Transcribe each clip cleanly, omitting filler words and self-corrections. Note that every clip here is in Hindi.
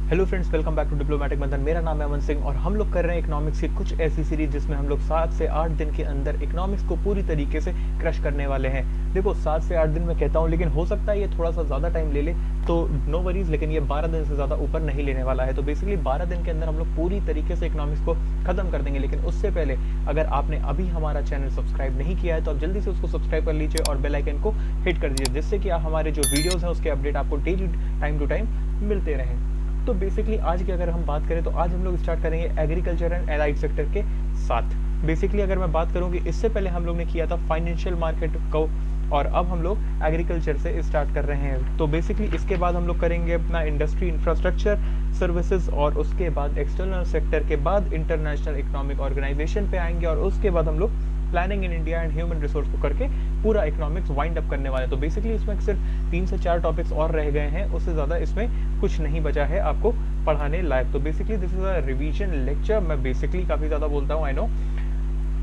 Hello friends, welcome back to Diplomatic Bandhan. मेरा नाम है अमन सिंह और हम लोग कर रहे हैं इकोनॉमिक्स की कुछ ऐसी सीरीज जिसमें हम लोग 7 से 8 दिन के अंदर इकोनॉमिक्स को पूरी तरीके से क्रश करने वाले हैं। देखो 7 से 8 दिन मैं कहता हूँ, लेकिन हो सकता है ये थोड़ा सा ज़्यादा टाइम ले ले, तो नो वरीज, लेकिन ये 12 दिन से ज़्यादा ऊपर नहीं लेने वाला है। तो बेसिकली 12 दिन के अंदर हम लोग पूरी तरीके से इकोनॉमिक्स को खत्म कर देंगे। लेकिन उससे पहले अगर आपने अभी हमारा चैनल सब्सक्राइब नहीं किया है तो आप जल्दी से उसको सब्सक्राइब कर लीजिए और बेल आइकन को हिट कर दीजिए, जिससे कि हमारे जो वीडियोज़ हैं उसके अपडेट आपको डेली टाइम टू टाइम मिलते रहें। तो बेसिकली आज की अगर हम बात करें तो आज हम लोग स्टार्ट करेंगे एग्रीकल्चर एंड एलाइड सेक्टर के साथ। बेसिकली अगर मैं बात करूँ कि इससे पहले हम लोग ने किया था फाइनेंशियल मार्केट को, और अब हम लोग एग्रीकल्चर से स्टार्ट कर रहे हैं। तो बेसिकली इसके बाद हम लोग करेंगे अपना इंडस्ट्री, इंफ्रास्ट्रक्चर, सर्विसेज, और उसके बाद एक्सटर्नल सेक्टर के बाद इंटरनेशनल इकोनॉमिक ऑर्गेनाइजेशन पे आएंगे, और उसके बाद हम लोग planning in India and human resource को करके पूरा इकोनॉमिक्स वाइंड अप करने वाले हैं। तो बेसिकली इसमें सिर्फ 3 से 4 टॉपिक्स और रह गए हैं, उससे ज़्यादा इसमें कुछ नहीं बचा है आपको पढ़ाने लायक। तो basically this is a revision lecture. मैं बेसिकली काफ़ी ज़्यादा बोलता हूँ, आई नो।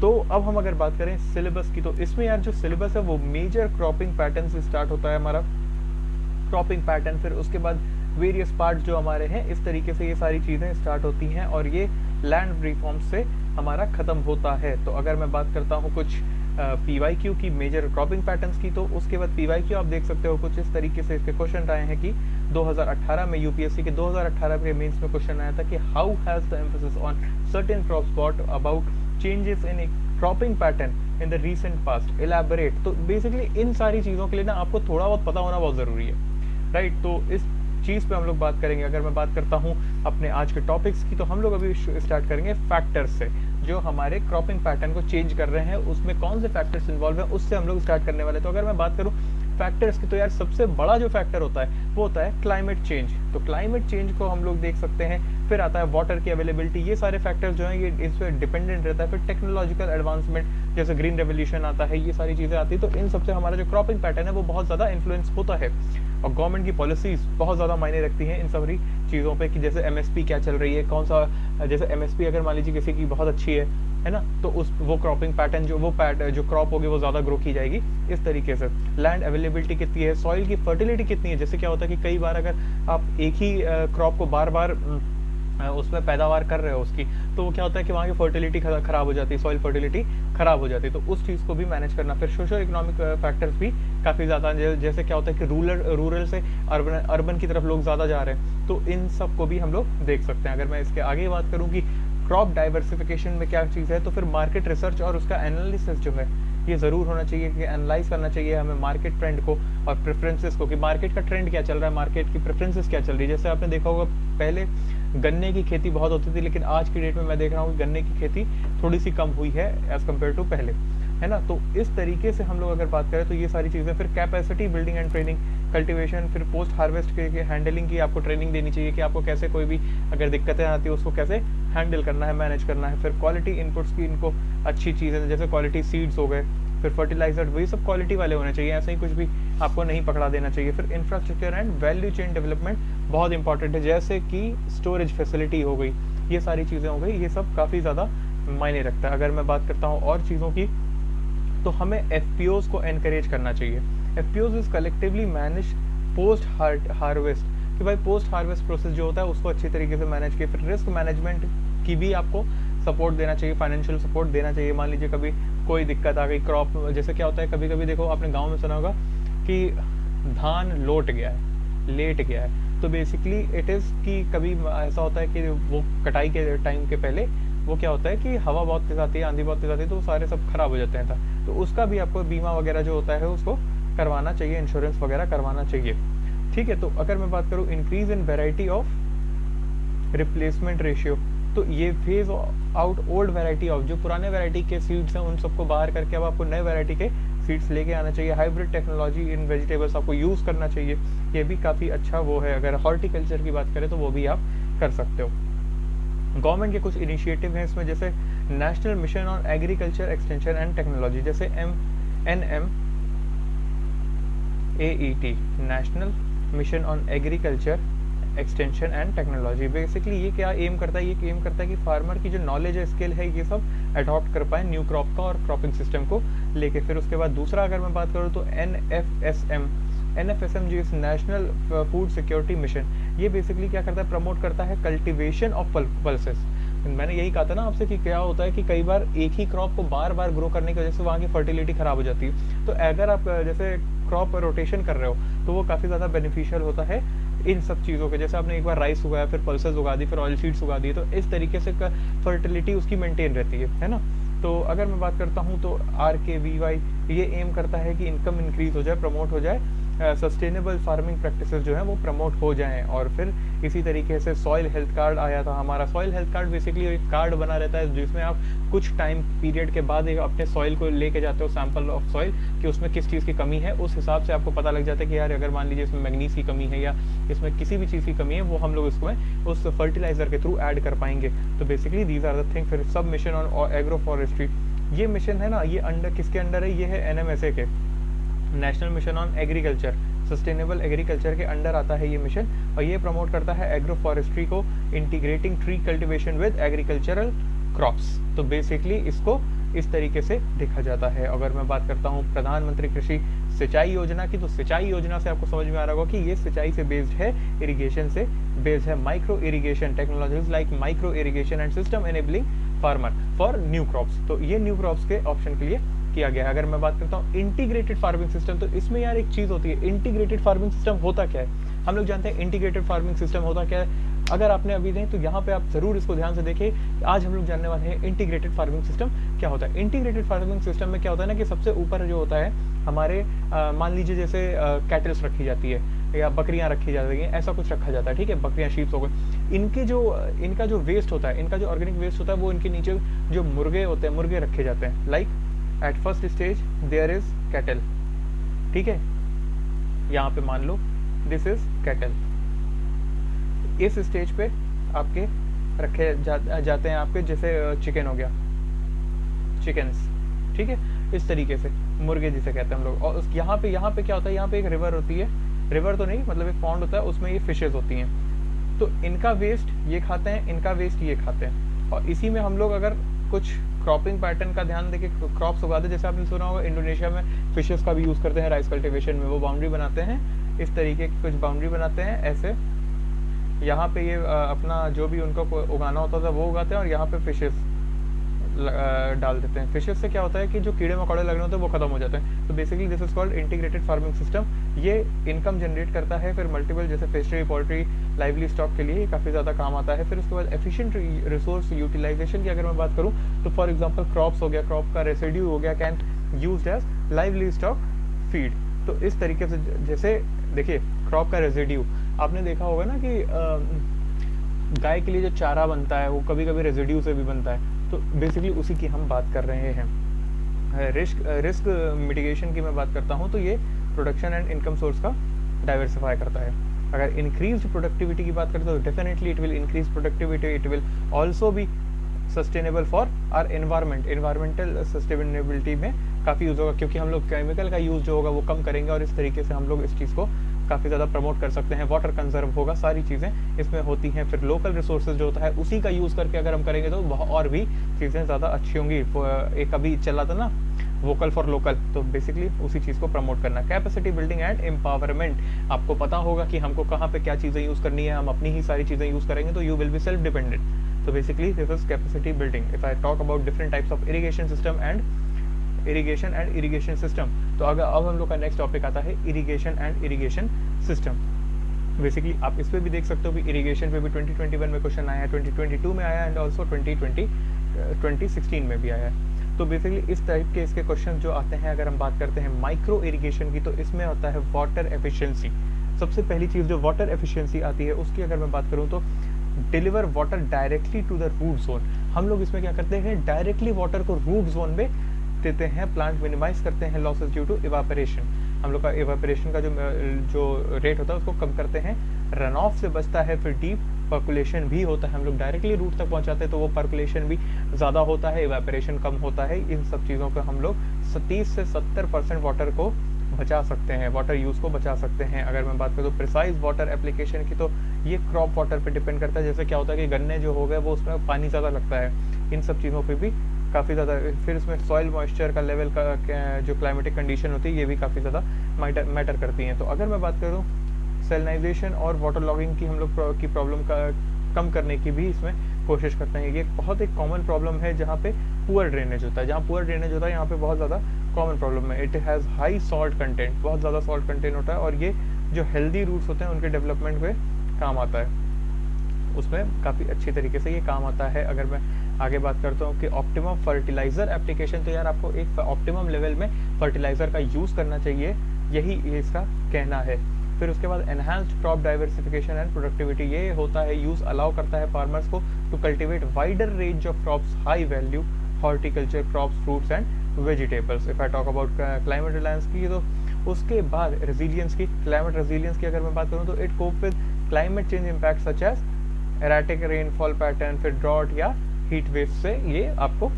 तो अब हम अगर बात करें सिलेबस की, तो इसमें यार जो सिलेबस है वो मेजर क्रॉपिंग पैटर्न से स्टार्ट होता है हमारा क्रॉपिंग पैटर्न, फिर उसके बाद वेरियस पार्ट जो हमारे हैं, इस तरीके से ये सारी चीज़ें स्टार्ट होती हैं, और ये लैंड रिफॉर्म से हमारा ख़त्म होता है। तो अगर मैं बात करता हूँ कुछ PYQ की, मेजर क्रॉपिंग पैटर्न्स की, तो उसके बाद PYQ आप देख सकते हो कुछ इस तरीके से इसके क्वेश्चन आए हैं कि 2018 में यूपीएससी के 2018 के मेंस में क्वेश्चन आया था कि how has the emphasis on certain crops got about changes in cropping pattern in the recent past, elaborate. तो बेसिकली इन सारी चीज़ों के लिए ना आपको थोड़ा बहुत पता होना बहुत ज़रूरी है, राइट। तो इस चीज़ पे हम लोग बात करेंगे। अगर मैं बात करता हूँ अपने आज के टॉपिक्स की, तो हम लोग अभी स्टार्ट करेंगे फैक्टर्स से, जो हमारे क्रॉपिंग पैटर्न को चेंज कर रहे हैं, उसमें कौन से फैक्टर्स इन्वॉल्व हैं, उससे हम लोग स्टार्ट करने वाले। तो अगर मैं बात करूँ फैक्टर्स की, तो यार सबसे बड़ा जो फैक्टर होता है वो होता है क्लाइमेट चेंज। तो क्लाइमेट चेंज को हम लोग देख सकते हैं, फिर आता है वाटर की अवेलेबिलिटी। ये सारे फैक्टर्स जो हैं ये इस पर डिपेंडेंट रहता है। फिर टेक्नोलॉजिकल एडवांसमेंट, जैसे ग्रीन रेवोल्यूशन आता है, ये सारी चीज़ें आती है। तो इन सबसे हमारा जो क्रॉपिंग पैटर्न है वो बहुत ज़्यादा इन्फ्लुएंस होता है, और गवर्नमेंट की पॉलिसीज बहुत ज़्यादा मायने रखती हैं इन सारी चीज़ों पे, कि जैसे MSP क्या चल रही है, कौन सा, जैसे MSP अगर मान लीजिए किसी की बहुत अच्छी है ना, तो उस वो क्रॉपिंग पैटर्न जो क्रॉप होगी वो ज़्यादा ग्रो की जाएगी। इस तरीके से लैंड अवेलेबिलिटी कितनी है, सॉइल की फर्टिलिटी कितनी है। जैसे क्या होता है कि कई बार अगर आप एक ही क्रॉप को बार बार उसमें पैदावार कर रहे हो उसकी, तो वो क्या होता है कि वहाँ की फर्टिलिटी खराब हो जाती है, सॉइल फर्टिलिटी खराब हो जाती है। तो उस चीज़ को भी मैनेज करना। फिर सोशो इकोनॉमिक फैक्टर्स भी काफ़ी ज़्यादा, जैसे क्या होता है कि रूरल से अर्बन की तरफ लोग ज़्यादा जा रहे हैं, तो इन सब को भी हम लोग देख सकते हैं। अगर मैं इसके आगे बात करूँ कि क्रॉप डाइवर्सिफिकेशन में क्या चीज़ है, तो फिर मार्केट रिसर्च और उसका एनालिसिस जो है ये ज़रूर होना चाहिए, कि एनालाइज करना चाहिए हमें मार्केट ट्रेंड को और प्रेफरेंसेस को, कि मार्केट का ट्रेंड क्या चल रहा है, मार्केट की प्रेफरेंसेस क्या चल रही है। जैसे आपने देखा होगा पहले गन्ने की खेती बहुत होती थी, लेकिन आज की डेट में मैं देख रहा हूँ कि गन्ने की खेती थोड़ी सी कम हुई है एज़ कम्पेयर टू पहले, है ना। तो इस तरीके से हम लोग अगर बात करें तो ये सारी चीज़ें। फिर capacity building and training, cultivation, फिर पोस्ट हार्वेस्ट के हैंडलिंग की आपको ट्रेनिंग देनी चाहिए, कि आपको कैसे कोई भी अगर दिक्कतें आती है उसको कैसे हैंडल करना है, मैनेज करना है। फिर क्वालिटी इनपुट्स की इनको अच्छी चीज़ें, जैसे क्वालिटी सीड्स हो गए, फिर फर्टिलाइजर, वही सब क्वालिटी वाले होने चाहिए, ऐसे ही कुछ भी आपको नहीं पकड़ा देना चाहिए। फिर infrastructure and value chain development बहुत इंपॉर्टेंट है, जैसे कि स्टोरेज फैसिलिटी हो गई, ये सारी चीज़ें हो गई, ये सब काफ़ी ज़्यादा मायने रखता है। अगर मैं बात करता हूँ और चीज़ों की, तो हमें FPOs को एनकरेज करना चाहिए। FPOs is collectively manage post harvest, कि भाई पोस्ट हार्वेस्ट प्रोसेस जो होता है उसको अच्छी तरीके से मैनेज किए। फिर रिस्क मैनेजमेंट की भी आपको सपोर्ट देना चाहिए, फाइनेंशियल सपोर्ट देना चाहिए। मान लीजिए कभी कोई दिक्कत आ गई क्रॉप, जैसे क्या होता है कभी कभी देखो आपने गाँव में सुना होगा कि धान लोट गया है, लेट गया है, तो बेसिकली इट इज़ कि कभी ऐसा होता है कि वो कटाई के टाइम के पहले वो क्या होता है कि हवा बहुत तेज़ आती है, आंधी बहुत तेज़ आती है, तो सारे सब खराब हो जाते हैं। तो उसका भी आपको बीमा वगैरह जो होता है उसको करवाना चाहिए, इंश्योरेंस वगैरह करवाना चाहिए, ठीक है। तो अगर मैं बात करूँ increase in variety of replacement ratio, तो ये phase out old variety of, जो पुराने वैरायटी के सीड्स हैं उन सबको बाहर करके अब आपको नए वैरायटी के सीड्स लेके आना चाहिए। हाइब्रिड टेक्नोलॉजी इन वेजिटेबल्स आपको यूज़ करना चाहिए, ये भी काफ़ी अच्छा वो है। अगर हॉर्टिकल्चर की बात करें तो वो भी आप कर सकते हो। गवर्नमेंट के कुछ इनिशिएटिव हैं इसमें, जैसे national mission on agriculture extension and technology, जैसे NMAET, national mission on agriculture extension and technology. Basically ये क्या एम करता है, ये एम करता है कि फार्मर की जो नॉलेज है, स्किल है, ये सब अडॉप्ट कर पाए न्यू क्रॉप का और क्रॉपिंग सिस्टम को लेके। फिर उसके बाद दूसरा अगर मैं बात करूँ तो NFSM NFSMG national food security mission, ये बेसिकली क्या करता है, प्रमोट करता है कल्टीवेशन ऑफ पल्सेस। मैंने यही कहा था ना आपसे कि क्या होता है कि कई बार एक ही क्रॉप को बार बार ग्रो करने की वजह से वहाँ की फर्टिलिटी खराब हो जाती है। तो अगर आप जैसे क्रॉप रोटेशन कर रहे हो तो वो काफ़ी ज़्यादा बेनिफिशियल होता है इन सब चीज़ों के। जैसे आपने एक बार राइस उगाया, फिर पल्सेस उगा दी, फिर ऑयल सीड्स उगा दी, तो इस तरीके से फर्टिलिटी उसकी मेंटेन रहती है ना। तो अगर मैं बात करता हूँ तो RKVY ये एम करता है कि इनकम इंक्रीज हो जाए, प्रमोट हो जाए, सस्टेनेबल फार्मिंग प्रैक्टिसेस जो हैं वो प्रमोट हो जाएं। और फिर इसी तरीके से सॉइल हेल्थ कार्ड आया था हमारा। सॉइल हेल्थ कार्ड बेसिकली एक कार्ड बना रहता है जिसमें आप कुछ टाइम पीरियड के बाद एक अपने सॉइल को लेके जाते हो, सैंपल ऑफ सॉइल, कि उसमें किस चीज़ की कमी है। उस हिसाब से आपको पता लग जाता है कि यार अगर मान लीजिए इसमें मैग्नीज की कमी है या इसमें किसी भी चीज़ की कमी है, वो हम लोग इसमें उस फर्टिलाइजर के थ्रू ऐड कर पाएंगे। तो basically these are the thing. फिर सब मिशन ऑन एग्रो फॉरेस्ट्री, ये मिशन है ना, ये अंडर किसके अंडर है, ये है NMSA के, national mission on agriculture, sustainable agriculture के अंडर आता है ये मिशन। और ये प्रमोट करता है एग्रो फॉरेस्ट्री को, integrating tree cultivation with agricultural crops. तो बेसिकली इसको इस तरीके से देखा जाता है। अगर मैं बात करता हूँ प्रधानमंत्री कृषि सिंचाई योजना की, तो सिंचाई योजना से आपको समझ में आ रहा होगा कि ये सिंचाई से बेस्ड है, इरिगेशन से बेस्ड है। Micro irrigation technologies like micro irrigation and system enabling farmer for new crops, तो ये न्यू क्रॉप्स के ऑप्शन के लिए किया गया है। अगर मैं बात करता हूँ इंटीग्रेटेड फार्मिंग सिस्टम, तो इसमें यार एक चीज होती है, इंटीग्रेटेड फार्मिंग सिस्टम होता क्या है, हम लोग जानते हैं इंटीग्रेटेड फार्मिंग सिस्टम होता क्या है। अगर आपने अभी नहीं तो यहाँ पे आप जरूर इसको ध्यान से देखिए। आज हम लोग जानने वाले हैं इंटीग्रेटेड फार्मिंग सिस्टम क्या होता है। इंटीग्रेटेड फार्मिंग सिस्टम में क्या होता है ना कि सबसे ऊपर जो होता है हमारे मान लीजिए जैसे कैटल्स रखी जाती है या बकरियां रखी जाती हैं, ऐसा कुछ रखा जाता है, ठीक है, बकरियां शीप्स हो गए। इनका जो वेस्ट होता है, इनका जो ऑर्गेनिक वेस्ट होता है, वो इनके नीचे जो मुर्गे होते हैं, मुर्गे रखे जाते हैं। Like at first stage there is cattle, ठीक है, यहाँ पे मान लो दिस इज कैटल। इस स्टेज पे आपके रखे जाते हैं आपके जैसे चिकन हो गया, चिकन्स, ठीक है, इस तरीके से मुर्गे जिसे कहते हैं हम लोग। और यहाँ पे क्या होता है, यहाँ पे एक रिवर होती है, रिवर तो नहीं मतलब एक पॉन्ड होता है, उसमें ये फिशेज होती हैं। तो इनका वेस्ट ये खाते हैं, इनका वेस्ट ये खाते हैं। और इसी में हम लोग अगर कुछ क्रॉपिंग पैटर्न का ध्यान देके क्रॉप्स उगाते हैं, जैसे आपने सुना होगा इंडोनेशिया में फिशेस का भी यूज़ करते हैं राइस कल्टिवेशन में, वो बाउंड्री बनाते हैं, इस तरीके की कुछ बाउंड्री बनाते हैं ऐसे। यहाँ पे ये अपना जो भी उनको उगाना होता था वो उगाते हैं और यहाँ पे फिशेस डाल देते हैं। फिशेस से क्या होता है कि जो कीड़े मकोड़े लगने होते हैं वो खत्म हो जाते हैं। तो basically this is called integrated farming system. ये इनकम जनरेट करता है, फिर मल्टीपल जैसे फिशरी, पोल्ट्री, लाइवली स्टॉक के लिए काफ़ी ज़्यादा काम आता है। फिर उसके बाद एफिशिएंट रिसोर्स यूटिलाइजेशन की अगर मैं बात करूँ तो फॉर एग्जांपल क्रॉप्स हो गया, क्रॉप का रेसिड्यू हो गया, can used as lively stock feed. तो इस तरीके से जैसे देखिए क्रॉप का रेसिड्यू आपने देखा होगा ना कि गाय के लिए जो चारा बनता है वो कभी कभी रेसिड्यू से भी बनता है। तो बेसिकली उसी की हम बात कर रहे हैं। रिस्क मिटिगेशन की मैं बात करता हूँ तो ये प्रोडक्शन एंड इनकम सोर्स का डाइवर्सिफाई करता है। अगर इंक्रीज प्रोडक्टिविटी की बात करें तो definitely it will increase productivity, it will also भी sustainable for our environment. Environmental sustainability में काफ़ी यूज़ होगा क्योंकि हम लोग केमिकल का यूज़ जो होगा वो कम करेंगे और इस तरीके से हम लोग इस चीज़ को काफ़ी ज़्यादा प्रमोट कर सकते हैं। वाटर कंजर्व होगा, सारी चीज़ें इसमें होती हैं। फिर लोकल रिसोर्सेज जो होता है उसी का यूज़ करके अगर हम करेंगे तो और भी चीज़ें ज़्यादा अच्छी होंगी। एक अभी चला था ना वोकल फॉर लोकल, तो बेसिकली उसी चीज़ को प्रमोट करना। कैपेसिटी बिल्डिंग एंड एम्पावरमेंट, आपको पता होगा कि हमको कहाँ पे क्या चीज़ें यूज़ करनी है, हम अपनी ही सारी चीज़ें यूज़ करेंगे तो you will be self dependent. तो basically this is capacity building. If I talk about different types of irrigation system and irrigation system, तो अगर अब हम लोग का नेक्स्ट टॉपिक आता है irrigation and irrigation system. Basically आप इस पे भी देख सकते हो कि इरिगेशन पे भी 2021 में क्वेश्चन आया है, 2022 में आया एंड ऑल्सो 2016 में भी आया है। तो बेसिकली इस टाइप के इसके क्वेश्चन जो आते हैं, अगर हम बात करते हैं माइक्रो इरिगेशन की, तो इसमें होता है वाटर एफिशिएंसी। सबसे पहली चीज़ जो वाटर एफिशिएंसी आती है उसकी अगर मैं बात करूँ तो deliver water directly to the root zone. हम लोग इसमें क्या करते हैं, डायरेक्टली वाटर को रूट जोन में देते हैं, प्लांट मिनिमाइज करते हैं लॉसेस ड्यू टू इवापोरेशन। हम लोग का इवापोरेशन का जो रेट होता है उसको कम करते हैं, रन ऑफ से बचता है, फिर डीप पर्कुलेशन भी होता है। हम लोग डायरेक्टली रूट तक पहुंचाते हैं तो वो पर्कुलेशन भी ज़्यादा होता है, इवापोरेशन कम होता है। इन सब चीज़ों को हम लोग 30 से 70% वाटर को बचा सकते हैं, वाटर यूज़ को बचा सकते हैं। अगर मैं बात करूँ तो प्रिसाइज वाटर एप्लीकेशन की, तो ये क्रॉप वाटर पे डिपेंड करता है। जैसे क्या होता है कि गन्ने जो हो गए वो उसमें पानी ज़्यादा लगता है, इन सब चीज़ों पे भी काफ़ी ज़्यादा। फिर इसमें सॉइल मॉइस्चर का लेवल का जो क्लाइमेटिक कंडीशन होती है ये भी काफ़ी ज़्यादा मैटर करती हैं। तो अगर मैं बात करूँ सेलिनाइजेशन और वाटर लॉगिंग की, हम लोग की प्रॉब्लम का कम करने की भी इसमें कोशिश करते हैं। ये बहुत एक कॉमन प्रॉब्लम है जहाँ पे पुअर ड्रेनेज होता है, जहाँ पुअर ड्रेनेज होता है यहाँ पे बहुत ज़्यादा कॉमन प्रॉब्लम है। It has high salt content, बहुत ज़्यादा सॉल्ट कंटेंट होता है, और ये जो हेल्दी रूट्स होते हैं उनके डेवलपमेंट में काम आता है, उसमें काफ़ी अच्छी तरीके से ये काम आता है। अगर मैं आगे बात करता हूँ कि ऑप्टिमम फर्टिलाइज़र एप्लीकेशन, तो यार आपको एक ऑप्टिमम लेवल में फर्टिलाइज़र का यूज़ करना चाहिए, यही इसका कहना है। फिर उसके बाद enhanced crop diversification and productivity, ये होता है यूज़ अलाउ करता है फार्मर्स को to cultivate wider range of crops, high value horticulture crops, fruits and vegetables. If I talk about climate reliance की, तो उसके बाद रेजिलियंस की, क्लाइमेट रेजिलियंस की अगर मैं बात करूँ तो it cope with climate change impact such as erratic rainfall pattern, फिर ड्रॉट या हीट वेव से ये आपको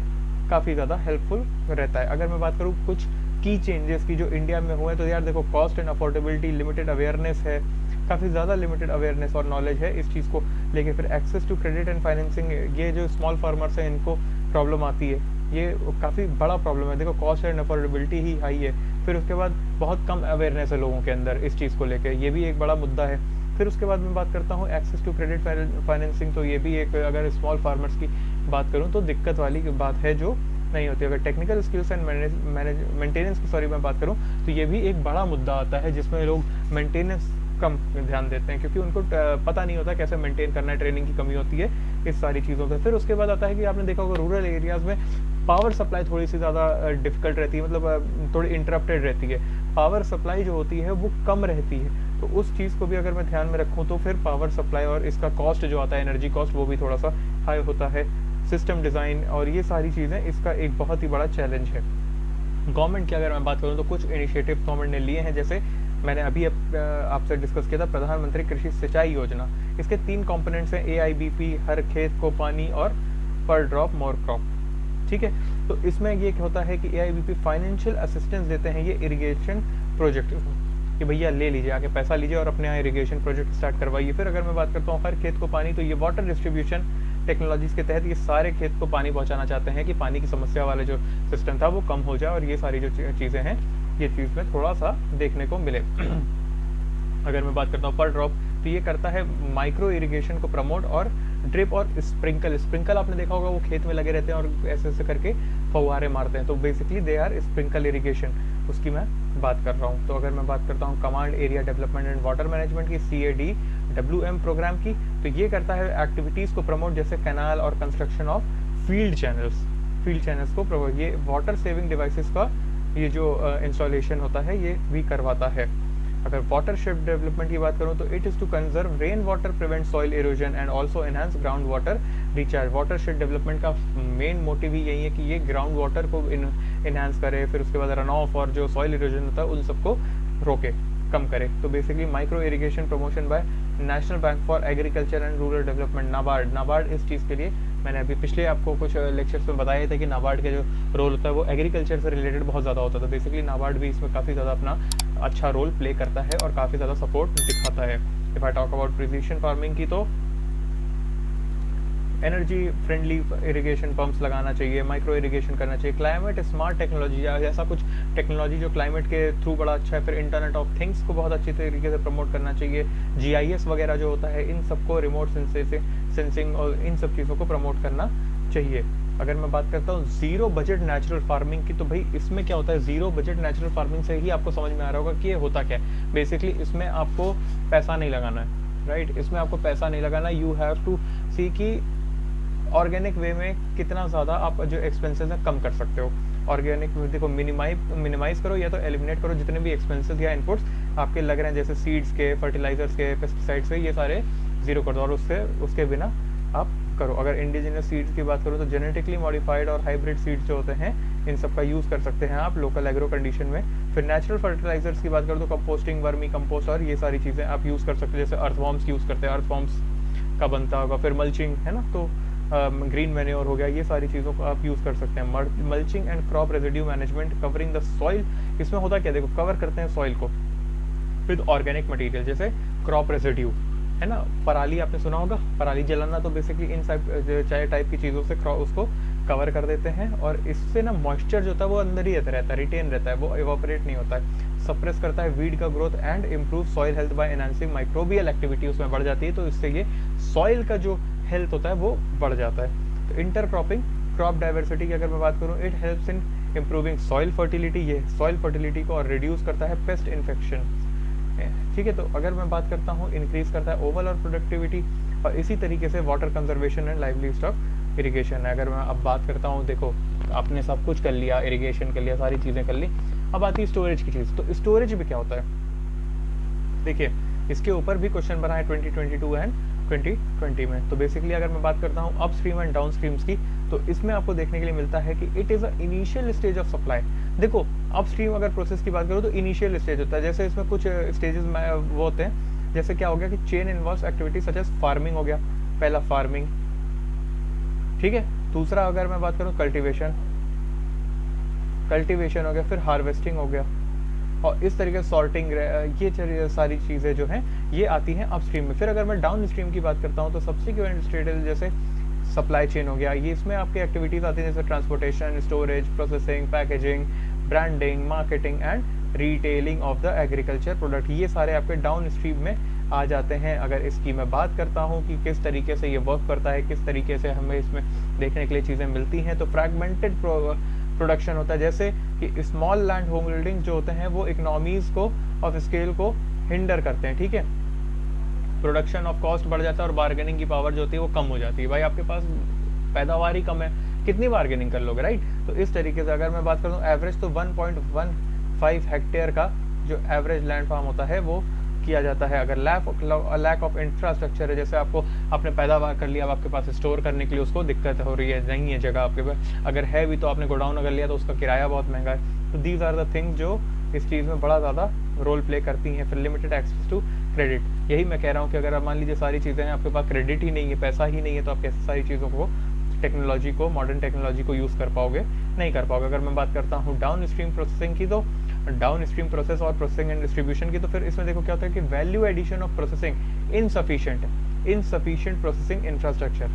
काफ़ी ज़्यादा हेल्पफुल रहता है। अगर मैं बात करूँ कुछ की चेंजेस की जो इंडिया में हुए, तो यार देखो cost and affordability, limited awareness है, काफ़ी ज़्यादा लिमिटेड अवेयरनेस और नॉलेज है इस चीज़ को लेके। फिर access to credit and financing, ये जो स्मॉल फार्मर्स हैं इनको प्रॉब्लम आती है, ये काफ़ी बड़ा प्रॉब्लम है। देखो cost and affordability he high है। फिर उसके बाद बहुत कम अवेयरनेस है लोगों के अंदर इस चीज़ को लेके, ये भी एक बड़ा मुद्दा है। फिर उसके बाद मैं बात करता हूँ एक्सेस टू क्रेडिट फाइनेंसिंग, तो ये भी एक, अगर स्मॉल फार्मर्स की बात करूँ तो दिक्कत वाली बात है जो नहीं होती। अगर टेक्निकल स्किल्स एंड मेंटेनेंस की सॉरी मैं बात करूँ तो ये भी एक बड़ा मुद्दा आता है, जिसमें लोग मेंटेनेंस कम ध्यान देते हैं क्योंकि उनको पता नहीं होता कैसे मेंटेन करना है, ट्रेनिंग की कमी होती है इस सारी चीज़ों से। फिर उसके बाद आता है कि आपने देखा होगा रूरल एरियाज़ में पावर सप्लाई थोड़ी सी ज़्यादा डिफिकल्ट रहती है, मतलब थोड़ी इंटरप्टेड रहती है, पावर सप्लाई जो होती है वो कम रहती है। तो उस चीज़ को भी अगर मैं ध्यान में रखूँ तो फिर पावर सप्लाई और इसका कॉस्ट जो आता है, एनर्जी कॉस्ट, वो भी थोड़ा सा हाई होता है। सिस्टम डिज़ाइन और ये सारी चीज़ें इसका एक बहुत ही बड़ा चैलेंज है। गवर्नमेंट की अगर मैं बात करूँ तो कुछ इनिशिएटिव गवर्नमेंट ने लिए हैं, जैसे मैंने अभी आपसे डिस्कस किया था प्रधानमंत्री कृषि सिंचाई योजना। इसके 3 कंपोनेंट्स हैं, AIBP, हर खेत को पानी, और पर ड्रॉप मोर क्रॉप। ठीक है, तो इसमें ये होता है कि AIBP फाइनेंशियल असिस्टेंस देते हैं ये इरिगेशन प्रोजेक्ट कि भैया ले लीजिए, आके पैसा लीजिए और अपने यहाँ इरिगेशन प्रोजेक्ट स्टार्ट करवाइए। फिर अगर मैं बात करता हूँ हर खेत को पानी, तो ये वाटर डिस्ट्रीब्यूशन टेक्नोलॉजीज़ के तहत ये सारे खेत को पानी पहुँचाना चाहते हैं कि पानी की समस्या वाले जो सिस्टम था वो कम हो जाए, और ये सारी जो चीज़ें हैं ये चीज़ में थोड़ा सा देखने को मिले। अगर मैं बात करता हूँ पर ड्रॉप, तो ये करता है माइक्रो इरिगेशन को प्रमोट, और ड्रिप और स्प्रिंकल आपने देखा होगा वो खेत में लगे रहते हैं और ऐसे ऐसे करके फव्वारे मारते हैं, तो basically they are sprinkle irrigation, उसकी मैं बात कर रहा हूँ। तो अगर मैं बात करता हूँ command area development and water management की, CADWM प्रोग्राम की, तो ये करता है एक्टिविटीज़ को प्रमोट, जैसे कैनाल और कंस्ट्रक्शन ऑफ फील्ड चैनल्स को प्रमोट। ये वाटर सेविंग डिवाइसेस का ये जो इंस्टॉलेशन होता है ये भी करवाता है। अगर वाटरशेड डेवलपमेंट की बात करूँ तो it is to conserve rain water, prevent soil erosion and also enhance ground water recharge. Watershed development का मेन मोटिव ही यही है कि ये ग्राउंड वाटर को इनहांस करे, फिर उसके बाद रन ऑफ और जो सॉइल इरोजन होता है उन सबको रोके, कम करे। तो basically micro irrigation promotion by national bank for agriculture and rural development, NABARD इस चीज़ के लिए मैंने अभी पिछले आपको कुछ लेक्चर्स में बताया था कि नाबार्ड का जो रोल होता है वो एग्रीकल्चर से रिलेटेड बहुत ज़्यादा होता है। तो बेसिकली नाबार्ड भी इसमें काफ़ी ज़्यादा अपना अच्छा रोल प्ले करता है और काफ़ी ज़्यादा सपोर्ट दिखाता है। If I talk about precision farming की, तो एनर्जी फ्रेंडली इरिगेशन पंप्स लगाना चाहिए, माइक्रो इरिगेशन करना चाहिए, क्लाइमेट स्मार्ट टेक्नोलॉजी ऐसा कुछ टेक्नोलॉजी जो क्लाइमेट के थ्रू बड़ा अच्छा है। फिर इंटरनेट ऑफ थिंग्स को बहुत अच्छी तरीके से प्रमोट करना चाहिए, GIS वगैरह जो होता है इन सबको, रिमोट सेंसिंग और इन सब चीज़ों को प्रमोट करना चाहिए। अगर मैं बात करता हूँ जीरो बजट नेचुरल फार्मिंग की, तो भाई इसमें क्या होता है, जीरो बजट नेचुरल फार्मिंग से ही आपको समझ में आ रहा होगा कि ये होता क्या है। बेसिकली इसमें आपको पैसा नहीं लगाना है, राइट, इसमें आपको पैसा नहीं लगाना, यू हैव टू सी कि ऑर्गेनिक वे में कितना ज़्यादा आप जो एक्सपेंसेस हैं कम कर सकते हो। ऑर्गेनिक देखो मिनिमाइज करो या तो एलिमिनेट करो जितने भी एक्सपेंसेस या इनपुट्स आपके लग रहे हैं, जैसे सीड्स के, फर्टिलाइजर्स के, पेस्टिसाइड्स के, ये सारे जीरो कर दो और उसके बिना आप करो। अगर इंडिजिनस सीड्स की बात करो तो जेनेटिकली मॉडिफाइड और हाइब्रिड सीड्स जो होते हैं इन सब का यूज़ कर सकते हैं आप लोकल एग्रो कंडीशन में। फिर नेचुरल फर्टिलाइजर्स की बात करो तो कंपोस्टिंग, वर्मी कंपोस्ट और ये सारी चीज़ें आप यूज़ कर सकते हैं, जैसे अर्थवॉर्म्स यूज़ करते हैं, अर्थवॉर्म्स का बनता होगा। फिर मल्चिंग है ना, तो ग्रीन मैन्योर हो गया, ये सारी चीज़ों को आप यूज़ कर सकते हैं। Mulching and crop residue management, covering the soil, इसमें होता क्या, देखो कवर करते हैं सॉइल को विद ऑर्गेनिक मटेरियल, जैसे क्रॉप रेजिड्यू है ना, पराली आपने सुना होगा, पराली जलाना, तो बेसिकली इन सब चाय टाइप की चीज़ों से उसको कवर कर देते हैं, और इससे ना मॉइस्चर जो होता है वो अंदर ही रहता है, रिटेन रहता है, वो इवापोरेट नहीं होता है। सप्रेस करता है वीड का growth and improve soil health bye enhancing microbial activity उसमें बढ़ जाती है, तो इससे ये सॉइल का जो हेल्थ होता है वो बढ़ जाता है। तो इंटरक्रॉपिंग क्रॉप डाइवर्सिटी की अगर मैं बात करूँ, it helps in improving soil fertility, ये सॉइल फर्टिलिटी को और रिड्यूस करता है पेस्ट इन्फेक्शन। ठीक है, तो अगर मैं बात करता हूँ, इंक्रीज करता है ओवरऑल और प्रोडक्टिविटी, और इसी तरीके से water conservation and lively stock irrigation है। अगर मैं अब बात करता हूँ, देखो आपने सब कुछ कर लिया, इरिगेशन कर लिया, सारी चीज़ें कर ली, अब आती है स्टोरेज की चीज़। तो स्टोरेज भी क्या होता है, देखिए इसके ऊपर भी क्वेश्चन बना है 2022 एंड 2020 में। तो बेसिकली अगर मैं बात करता हूँ अपस्ट्रीम एंड डाउन स्ट्रीम्स की, तो इसमें आपको देखने के लिए मिलता है कि it is a initial stage of supply. देखो अपस्ट्रीम अगर प्रोसेस की बात करूँ तो इनिशियल स्टेज होता है, जैसे इसमें कुछ स्टेजेस वो होते हैं, जैसे क्या हो गया कि chain involves activity such as farming हो गया, पहला फार्मिंग, ठीक है। दूसरा अगर मैं बात करूँ कल्टीवेशन हो गया, फिर हार्वेस्टिंग हो गया, और इस तरीके से सॉर्टिंग, ये सारी चीज़ें जो हैं ये आती हैं अपस्ट्रीम में। फिर अगर मैं डाउन स्ट्रीम की बात करता हूँ तो सब्सिक्वेंट स्टेज जैसे सप्लाई चेन हो गया, ये इसमें आपके एक्टिविटीज़ आती हैं जैसे transportation, storage, processing, packaging, branding, marketing and retailing of the agriculture product, ये सारे आपके डाउन स्ट्रीम में आ जाते हैं। अगर इसकी मैं बात करता हूँ कि किस तरीके से ये वर्क करता है, किस तरीके से हमें इसमें देखने के लिए चीज़ें मिलती हैं, तो फ्रैगमेंटेड प्रोडक्शन होता है, जैसे कि स्मॉल लैंड होल्डिंग जो होते हैं वो इकोनॉमीज को ऑफ स्केल को हिंडर करते हैं, ठीक है। प्रोडक्शन ऑफ कॉस्ट बढ़ जाता है और बार्गेनिंग की पावर जो होती है वो कम हो जाती है। भाई आपके पास पैदावार ही कम है, कितनी बार्गेनिंग कर लोगे, राइट। तो इस तरीके से अगर मैं बात करूँ एवरेज, तो 1.15 हेक्टेयर का जो एवरेज लैंड फार्म होता है वो किया जाता है। अगर लैक ऑफ इंफ्रास्ट्रक्चर है, जैसे आपको आपने पैदावार कर लिया, अब आपके पास स्टोर करने के लिए उसको दिक्कत हो रही है, नहीं है जगह आपके पास, अगर है भी तो आपने गोडाउन अगर लिया तो उसका किराया बहुत महंगा है। तो दीज आर द थिंग्स जो इस चीज़ में बड़ा ज़्यादा रोल प्ले करती हैं। फिर लिमिटेड एक्सेस टू क्रेडिट, यही मैं कह रहा हूँ कि अगर आप मान लीजिए सारी चीज़ें हैं, आपके पास क्रेडिट ही नहीं है, पैसा ही नहीं है, तो आप कैसे सारी चीज़ों को, टेक्नोलॉजी को, मॉडर्न टेक्नोलॉजी को यूज़ कर पाओगे, नहीं कर पाओगे। अगर मैं बात करता हूँ डाउन स्ट्रीम प्रोसेसिंग की, तो डाउन स्ट्रीम प्रोसेस और प्रोसेसिंग एंड डिस्ट्रीब्यूशन की, तो फिर इसमें देखो क्या होता है कि value addition of processing insufficient processing infrastructure.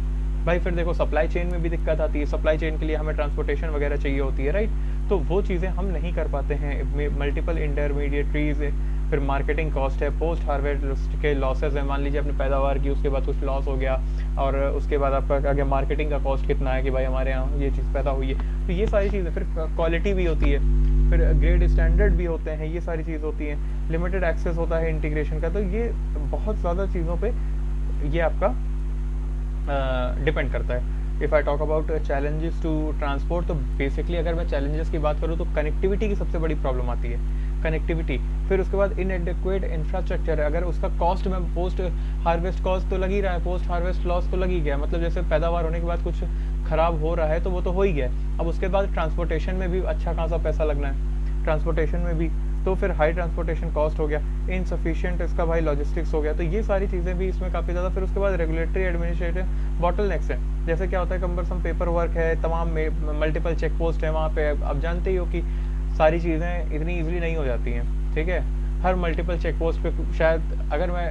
भाई फिर देखो सप्लाई चेन में भी दिक्कत आती है, सप्लाई चेन के लिए हमें ट्रांसपोर्टेशन वगैरह चाहिए होती है, राइट। तो वो चीज़ें हम नहीं कर पाते हैं, मल्टीपल इंटरमीडिएटरीज, फिर मार्केटिंग कॉस्ट है, पोस्ट हार्वेस्ट के लॉसेज है, मान लीजिए आपने पैदावार की उसके बाद कुछ लॉस हो गया, और उसके बाद आपका आगे मार्केटिंग का कॉस्ट कितना है कि भाई हमारे यहाँ ये चीज़ पैदा हुई है। तो ये सारी चीज़ें, फिर क्वालिटी भी होती है, फिर ग्रेड स्टैंडर्ड भी होते हैं, ये सारी चीज़ होती हैं, लिमिटेड एक्सेस होता है इंटीग्रेशन का। तो ये बहुत ज़्यादा चीज़ों पे ये आपका डिपेंड करता है। If I talk about challenges to transport, तो बेसिकली अगर मैं चैलेंजेस की बात करूँ तो कनेक्टिविटी की सबसे बड़ी प्रॉब्लम आती है, कनेक्टिविटी। फिर उसके बाद इनएडिक्वेट इंफ्रास्ट्रक्चर है, अगर उसका कॉस्ट में पोस्ट हार्वेस्ट कॉस्ट तो लग ही रहा है, पोस्ट हार्वेस्ट लॉस तो लग ही गया, मतलब जैसे पैदावार होने के बाद कुछ खराब हो रहा है तो वो तो हो ही गया। अब उसके बाद ट्रांसपोर्टेशन में भी अच्छा खासा पैसा लगना है, ट्रांसपोर्टेशन में भी, तो फिर हाई ट्रांसपोर्टेशन कॉस्ट हो गया, इनसफिशिएंट इसका भाई लॉजिस्टिक्स हो गया। तो ये सारी चीज़ें भी इसमें काफ़ी ज़्यादा। फिर उसके बाद रेगुलेटरी एडमिनिस्ट्रेटिव बॉटलनेक्स है, जैसे क्या होता है कम्बरसम पेपर वर्क है, तमाम मल्टीपल चेक पोस्ट है वहाँ पे। अब जानते ही हो कि सारी चीज़ें इतनी ईजिली नहीं हो जाती हैं, ठीक है। हर मल्टीपल चेक पोस्ट पे शायद अगर मैं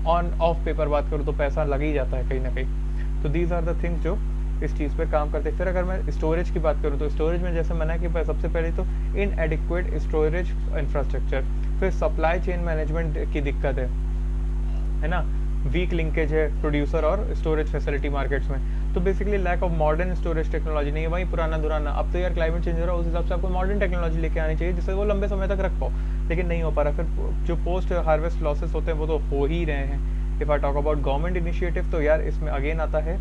ऑन ऑफ पेपर बात करूँ तो पैसा लग ही जाता है कहीं ना कहीं। तो दीज आर द थिंग्स जो इस चीज़ पर काम करते हैं। फिर अगर मैं स्टोरेज की बात करूँ तो स्टोरेज में जैसे मैंने कि सबसे पहले तो इनएडिक्वेट स्टोरेज इंफ्रास्ट्रक्चर, फिर सप्लाई चेन मैनेजमेंट की दिक्कत है ना, वीक लिंकेज है प्रोड्यूसर और स्टोरेज फैसिलिटी मार्केट्स में। तो basically lack of modern storage technology नहीं है, वही पुराना दुराना। अब तो यार क्लाइमेट चेंज हो रहा है, उस हिसाब से आपको मॉडर्न टेक्नोलॉजी लेके आनी चाहिए जिससे वो लंबे समय तक रख पाओ, लेकिन नहीं हो पा रहा। फिर जो पोस्ट हार्वेस्ट लॉसेस होते हैं वो तो हो ही रहे हैं। If I talk about government initiative, तो यार इसमें अगेन आता है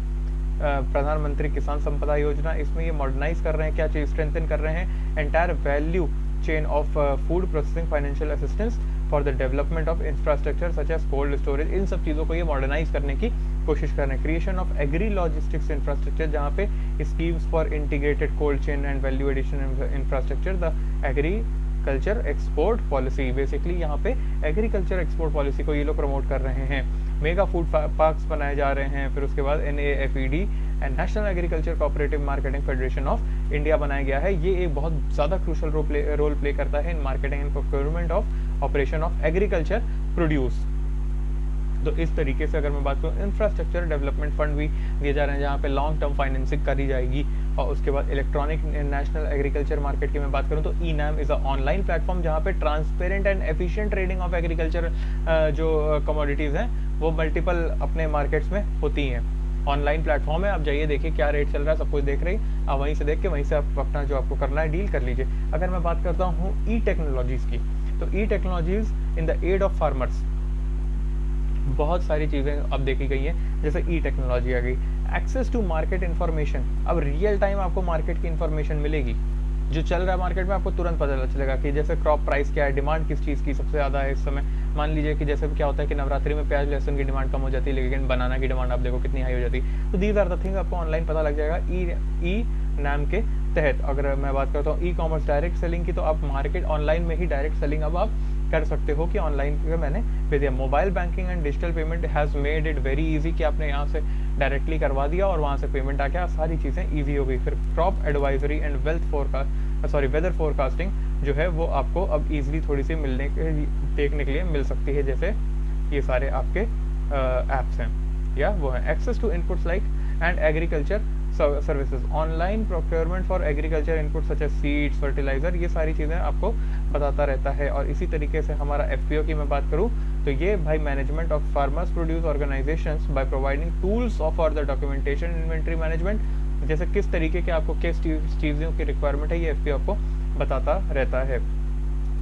प्रधानमंत्री किसान संपदा योजना। इसमें ये मॉडर्नाइज कर रहे हैं, क्या चीज़ स्ट्रेंथन कर रहे हैं, entire value chain of food processing, financial assistance for the development of infrastructure such as cold storage. इन सब चीज़ों को ये मॉडर्नाइज करने की कोशिश कर रहे हैं। Creation of agri logistics infrastructure, जहाँ पे schemes for integrated cold chain and value addition infrastructure, the agriculture export policy. Basically यहाँ पे एग्रीकल्चर एक्सपोर्ट पॉलिसी को ये लोग प्रमोट कर रहे हैं। मेगा फूड पार्क्स बनाए जा रहे हैं। फिर उसके बाद NAFED and national agriculture cooperative marketing federation of India बनाया गया है। ये एक बहुत ज़्यादा क्रूशल रोल प्ले करता है in marketing and procurement of operation of agriculture produce. तो इस तरीके से अगर मैं बात करूँ, इंफ्रास्ट्रक्चर डेवलपमेंट फंड भी दिए जा रहे हैं जहाँ पे लॉन्ग टर्म फाइनेंसिंग करी जाएगी। और उसके बाद इलेक्ट्रॉनिक नेशनल एग्रीकल्चर मार्केट की मैं बात करूँ तो ई नाम इज़ अ ऑनलाइन प्लेटफॉर्म जहाँ पे transparent and efficient trading of agriculture जो कमोडिटीज़ हैं वो मल्टीपल अपने मार्केट्स में होती हैं। ऑनलाइन प्लेटफॉर्म है, आप जाइए देखिए क्या रेट चल रहा है, सब कुछ देख रही, आप वहीं से देख के वहीं से आप अपना जो आपको करना है डील कर लीजिए। अगर मैं बात करता हूँ ई टेक्नोलॉजीज़ की, तो e technologies in the aid of farmers बहुत सारी चीज़ें अब देखी गई हैं। जैसे ई टेक्नोलॉजी आ गई, एक्सेस टू मार्केट इन्फॉर्मेशन, अब रियल टाइम आपको मार्केट की इन्फॉर्मेशन मिलेगी, जो चल रहा है मार्केट में आपको तुरंत पता चलेगा कि जैसे क्रॉप प्राइस क्या है, डिमांड किस चीज़ की सबसे ज़्यादा है इस समय। मान लीजिए कि जैसे क्या होता है कि नवरात्रि में प्याज लहसुन की डिमांड कम हो जाती है, लेकिन बनाना की डिमांड आप देखो कितनी हाई हो जाती है। तो दीज आर द थिंग आपको ऑनलाइन पता लग जाएगा ई नाम के तहत। अगर मैं बात करता हूँ ई कॉमर्स डायरेक्ट सेलिंग की, तो आप मार्केट ऑनलाइन में ही डायरेक्ट सेलिंग अब आप कर सकते हो कि ऑनलाइन मैंने भेज दिया। Mobile banking and digital payment has made it very easy कि आपने यहाँ से डायरेक्टली करवा दिया और वहाँ से पेमेंट आ गया, सारी चीज़ें ईजी हो गई। फिर crop advisory and weather forecasting जो है वो आपको अब ईजिली थोड़ी सी देखने के लिए मिल सकती है, जैसे ये सारे आपके ऐप्स हैं या वो है। Access to inputs like and agriculture services, online procurement for agriculture input such as seeds, fertiliser, ये सारी चीज़ें आपको बताता रहता है। और इसी तरीके से हमारा FPO की मैं बात करूँ तो ये भाई management of farmers produce organisations by providing tools for the documentation inventory management, जैसे किस तरीके के आपको किस चीज़ों की रिक्वायरमेंट है ये FPO आपको बताता रहता है।